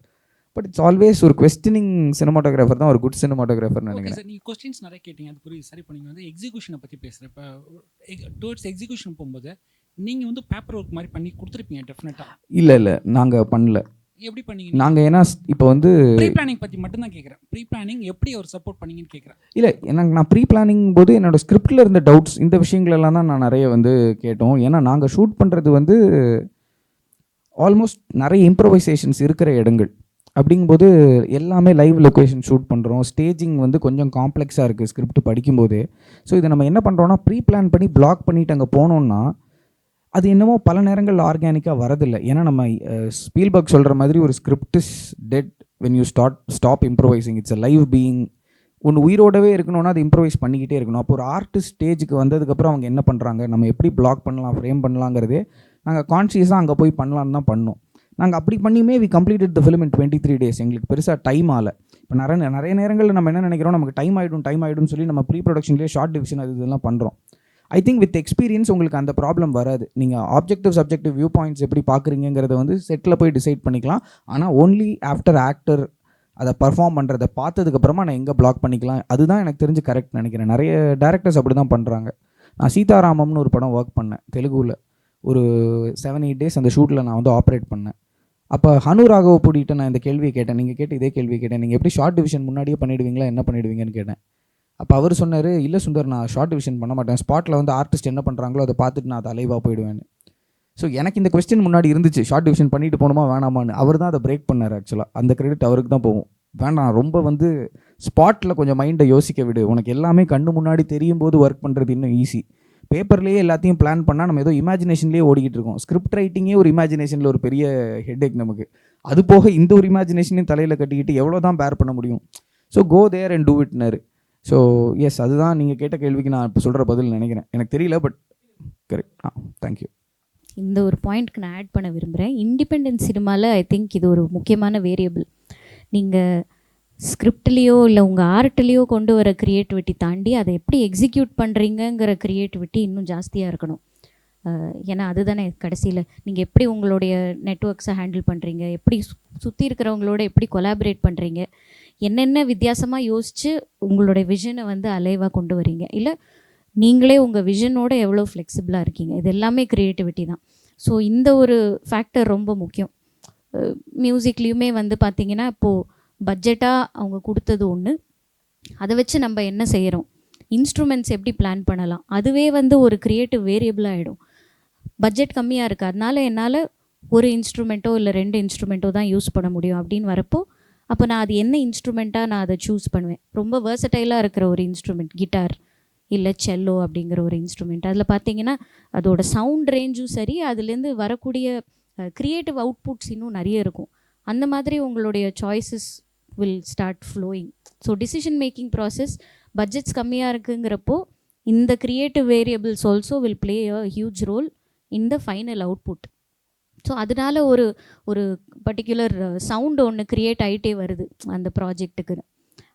பட் இட்ஸ் ஆல்வேஸ் ஒரு கொஸ்டினிங் சினிமாட்டோகிராஃபர் தான் ஒரு குட் சினிமாட்டோகிராஃபர்னு நினைக்கிறேன். சார் நீங்கள் கொஸ்டின்ஸ் நிறைய கேட்டீங்க, அது புரியுது. சரி, இப்போ நீங்கள் வந்து எக்ஸிக்யூஷனை பற்றி பேசுகிறேன். இப்போ டுவர்ட்ஸ் எக்ஸிக்யூஷன் போகும்போது நீங்கள் வந்து பேப்பர் ஒர்க் மாதிரி பண்ணி கொடுத்துருப்பீங்க டெஃபினட்டாக. இல்லை நாங்கள் பண்ணல. எப்படி பண்ணீங்க நாங்கள்? ஏன்னா இப்போ வந்து ப்ரீ பிளானிங் பற்றி மட்டும் தான் கேட்குறேன். ப்ரீ பிளானிங் எப்படி அவர் சப்போர்ட் பண்ணீங்கன்னு கேட்குறேன். இல்லை, எனக்கு நான் ப்ரீ பிளானிங் போது என்னோடய ஸ்கிரிப்டில் இருந்த டவுட்ஸ் இந்த விஷயங்களெல்லாம் தான் நான் நிறைய வந்து கேட்டோம். ஏன்னா நாங்கள் ஷூட் பண்ணுறது வந்து ஆல்மோஸ்ட் நிறைய இம்ப்ரோவைசேஷன்ஸ் இருக்கிற இடங்கள். அப்படிங்கும்போது எல்லாமே லைவ் லொக்கேஷன் ஷூட் பண்ணுறோம். ஸ்டேஜிங் வந்து கொஞ்சம் காம்ப்ளெக்ஸாக இருக்குது ஸ்கிரிப்ட் படிக்கும்போதே. ஸோ இதை நம்ம என்ன பண்ணுறோன்னா ப்ரீ பிளான் பண்ணி பிளாக் பண்ணிவிட்டு அங்கே போனோன்னா அது என்னமோ பல நேரங்களில் ஆர்கானிக்காக வரதில்லை. ஏன்னா நம்ம ஸ்பீல்பர்க் சொல்கிற மாதிரி ஒரு script is dead when you stop improvising. It's a live being. ஒன்று உயிரோடவே இருக்கணும்னா அது இம்ப்ரோவைஸ் பண்ணிக்கிட்டே இருக்கணும். அப்போ ஒரு ஆர்டிஸ்ட் ஸ்டேஜுக்கு வந்ததுக்கப்புறம் அவங்க என்ன பண்ணுறாங்க, நம்ம எப்படி பிளாக் பண்ணலாம், ஃப்ரேம் பண்ணலாங்கிறதே நாங்கள் கான்ஷியஸாக அங்கே போய் பண்ணலான்னு தான் பண்ணோம். நாங்கள் அப்படி பண்ணியுமே we completed the film in 23 days. எங்களுக்கு பெருசாக டைம் ஆகலை. இப்போ நிறைய நேரங்களில் நம்ம என்ன நினைக்கிறோம், நமக்கு டைம் ஆகிடும் சொல்லி நம்ம ப்ரீ ப்ரொடக்ஷன்லேயே ஷார்ட் டிவிஷன் அது இதெல்லாம் பண்ணுறோம். ஐ திங்க் வித் எக்ஸ்பீரியன்ஸ் உங்களுக்கு அந்த ப்ராப்ளம் வராது. நீங்கள் ஆப்ஜெக்டிவ் சப்ஜெக்டிவ் வியூ பாயிண்ட்ஸ் எப்படி பார்க்குறீங்கிறத வந்து செட்டில் போய் டிசைட் பண்ணிக்கலாம். ஆனால் ஓன்லி ஆஃப்டர் ஆக்டர் அதை பர்ஃபார்ம் பண்ணுறதை பார்த்ததுக்கப்புறமா நான் எங்கே பிளாக் பண்ணிக்கலாம், அதுதான் எனக்கு தெரிஞ்சு கரெக்ட் நினைக்கிறேன். நிறைய டேரக்டர்ஸ் அப்படி தான் பண்ணுறாங்க. நான் சீதாராமம்னு ஒரு படம் ஒர்க் பண்ணேன் தெலுங்குவில். ஒரு 7-8 டேஸ் அந்த ஷூட்டில் நான் வந்து ஆப்ரேட் பண்ணேன். அப்போ ஹனு ராகவபுடிகிட்ட நான் இந்த கேள்வியை கேட்டேன், நீங்கள் கேட்டு இதே கேள்வியை கேட்டேன், நீங்கள் எப்படி ஷார்ட் டிவிஷன் முன்னாடியே பண்ணிவிடுவீங்களா, என்ன பண்ணிவிடுவீங்கன்னு கேட்டேன். அப்போ அவர் சொன்னார், இல்லை சுந்தர், நான் ஷார்ட் டிவிஷன் பண்ண மாட்டேன், ஸ்பாட்டில் வந்து ஆர்டிஸ்ட் என்ன பண்ணுறாங்களோ அதை பார்த்துட்டு நான் அதை அலைவாக போயிடுவேன்னு. ஸோ எனக்கு இந்த கொஸ்டின் முன்னாடி இருந்துச்சு, ஷார்ட் டிவிஷன் பண்ணிட்டு போகணுமா வேணாமான்னு. அவர் தான் அதை பிரேக் பண்ணார். ஆக்சுவலாக அந்த கிரெடிட் அவருக்கு தான் போகும். வேண்டாம், ரொம்ப வந்து ஸ்பாட்டில் கொஞ்சம் மைண்டை யோசிக்க விடு, உனக்கு எல்லாமே கண்ணு முன்னாடி தெரியும் போது ஒர்க் பண்ணுறது இன்னும் ஈஸி. பேப்பர்லேயே எல்லாத்தையும் பிளான் பண்ணால் நம்ம ஏதோ இமேஜினேஷன்லேயே ஓடிக்கிட்டு இருக்கோம். ஸ்கிரிப்ட் ரைட்டிங்கே ஒரு இமேஜினேஷனில் ஒரு பெரிய ஹெட்ஏக் நமக்கு. அது போக இந்த ஒரு இமேஜினேஷனையும் தலையில் கட்டிக்கிட்டு எவ்வளோ தான் பேர் பண்ண முடியும். So go there and do இட்னாரு. ஸோ எஸ், அதுதான் நீங்கள் கேட்ட கேள்விக்கு நான் இப்போ சொல்கிற பதில் நினைக்கிறேன். எனக்கு தெரியல, பட் கரெக்ட். தேங்க்யூ. இந்த ஒரு பாயிண்ட்க்கு நான் ஆட் பண்ண விரும்புகிறேன். இண்டிபெண்டன்ட் சினிமாவில் ஐ திங்க் இது ஒரு முக்கியமான வேரியபிள். நீங்கள் ஸ்கிரிப்ட்லேயோ இல்லை உங்கள் ஆர்ட்லேயோ கொண்டு வர க்ரியேட்டிவிட்டி தாண்டி அதை எப்படி எக்ஸிக்யூட் பண்ணுறீங்கங்கிற க்ரியேட்டிவிட்டி இன்னும் ஜாஸ்தியாக இருக்கணும். ஏன்னா அதுதானே கடைசியில் நீங்கள் எப்படி உங்களுடைய நெட்ஒர்க்ஸை ஹேண்டில் பண்ணுறீங்க, எப்படி சுற்றி இருக்கிறவங்களோட எப்படி கொலாபரேட் பண்ணுறீங்க, என்னென்ன வித்தியாசமாக யோசித்து உங்களுடைய விஷனை வந்து அலைவாக கொண்டு வரீங்க, இல்லை நீங்களே உங்கள் விஷனோட எவ்வளோ ஃப்ளெக்சிபிளாக இருக்கீங்க, இது எல்லாமே க்ரியேட்டிவிட்டி தான். ஸோ இந்த ஒரு ஃபேக்டர் ரொம்ப முக்கியம். மியூசிக்லேயுமே வந்து பார்த்திங்கன்னா இப்போது பட்ஜெட்டாக அவங்க கொடுத்தது ஒன்று, அதை வச்சு நம்ம என்ன செய்கிறோம், இன்ஸ்ட்ருமெண்ட்ஸ் எப்படி பிளான் பண்ணலாம், அதுவே வந்து ஒரு க்ரியேட்டிவ் வேரியபிளாக ஆகிடும். பட்ஜெட் கம்மியாக இருக்குது, அதனால என்னால் ஒரு இன்ஸ்ட்ருமெண்ட்டோ இல்லை 2 இன்ஸ்ட்ருமெண்ட்டோ தான் யூஸ் பண்ண முடியும் அப்படின்னு வரப்போ, அப்போ நான் அது என்ன இன்ஸ்ட்ருமெண்ட்டாக நான் அதை சூஸ் பண்ணுவேன். ரொம்ப வேர்சடைலாக இருக்கிற ஒரு இன்ஸ்ட்ருமெண்ட், கிட்டார் இல்லை செல்லோ அப்படிங்கிற ஒரு இன்ஸ்ட்ருமெண்ட், அதில் பார்த்தீங்கன்னா அதோட சவுண்ட் ரேஞ்சும் சரி, அதுலேருந்து வரக்கூடிய க்ரியேட்டிவ் அவுட்புட்ஸ் இன்னும் நிறைய இருக்கும். அந்த மாதிரி உங்களுடைய choices will start flowing. So decision making process budgets கம்மியாக இருக்குங்கிறப்போ இந்த creative variables also will play a huge role in the final output. So அதனால் ஒரு பர்டிகுலர் சவுண்டு ஒன்று க்ரியேட் ஆகிட்டே வருது அந்த ப்ராஜெக்ட்டுக்கு.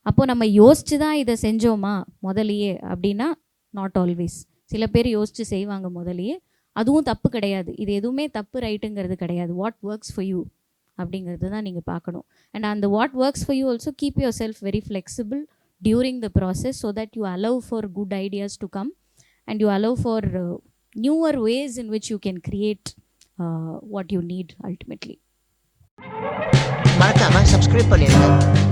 அப்போது நம்ம யோசித்து தான் இதை செஞ்சோமா முதலையே அப்படின்னா நாட் ஆல்வேஸ். சில பேர் யோசித்து செய்வாங்க முதலையே, அதுவும் தப்பு கிடையாது. இது எதுவுமே தப்பு ரைட்டுங்கிறது கிடையாது. வாட் ஒர்க்ஸ் ஃபார் யூ அப்படிங்கிறது தான் நீங்கள் பார்க்கணும். அண்ட் அந்த what works for you also keep your self very flexible during the process so that you allow for good ideas to come and you allow for newer ways in which you can create what you need ultimately. மறக்காம subscribe பண்ணிருங்க.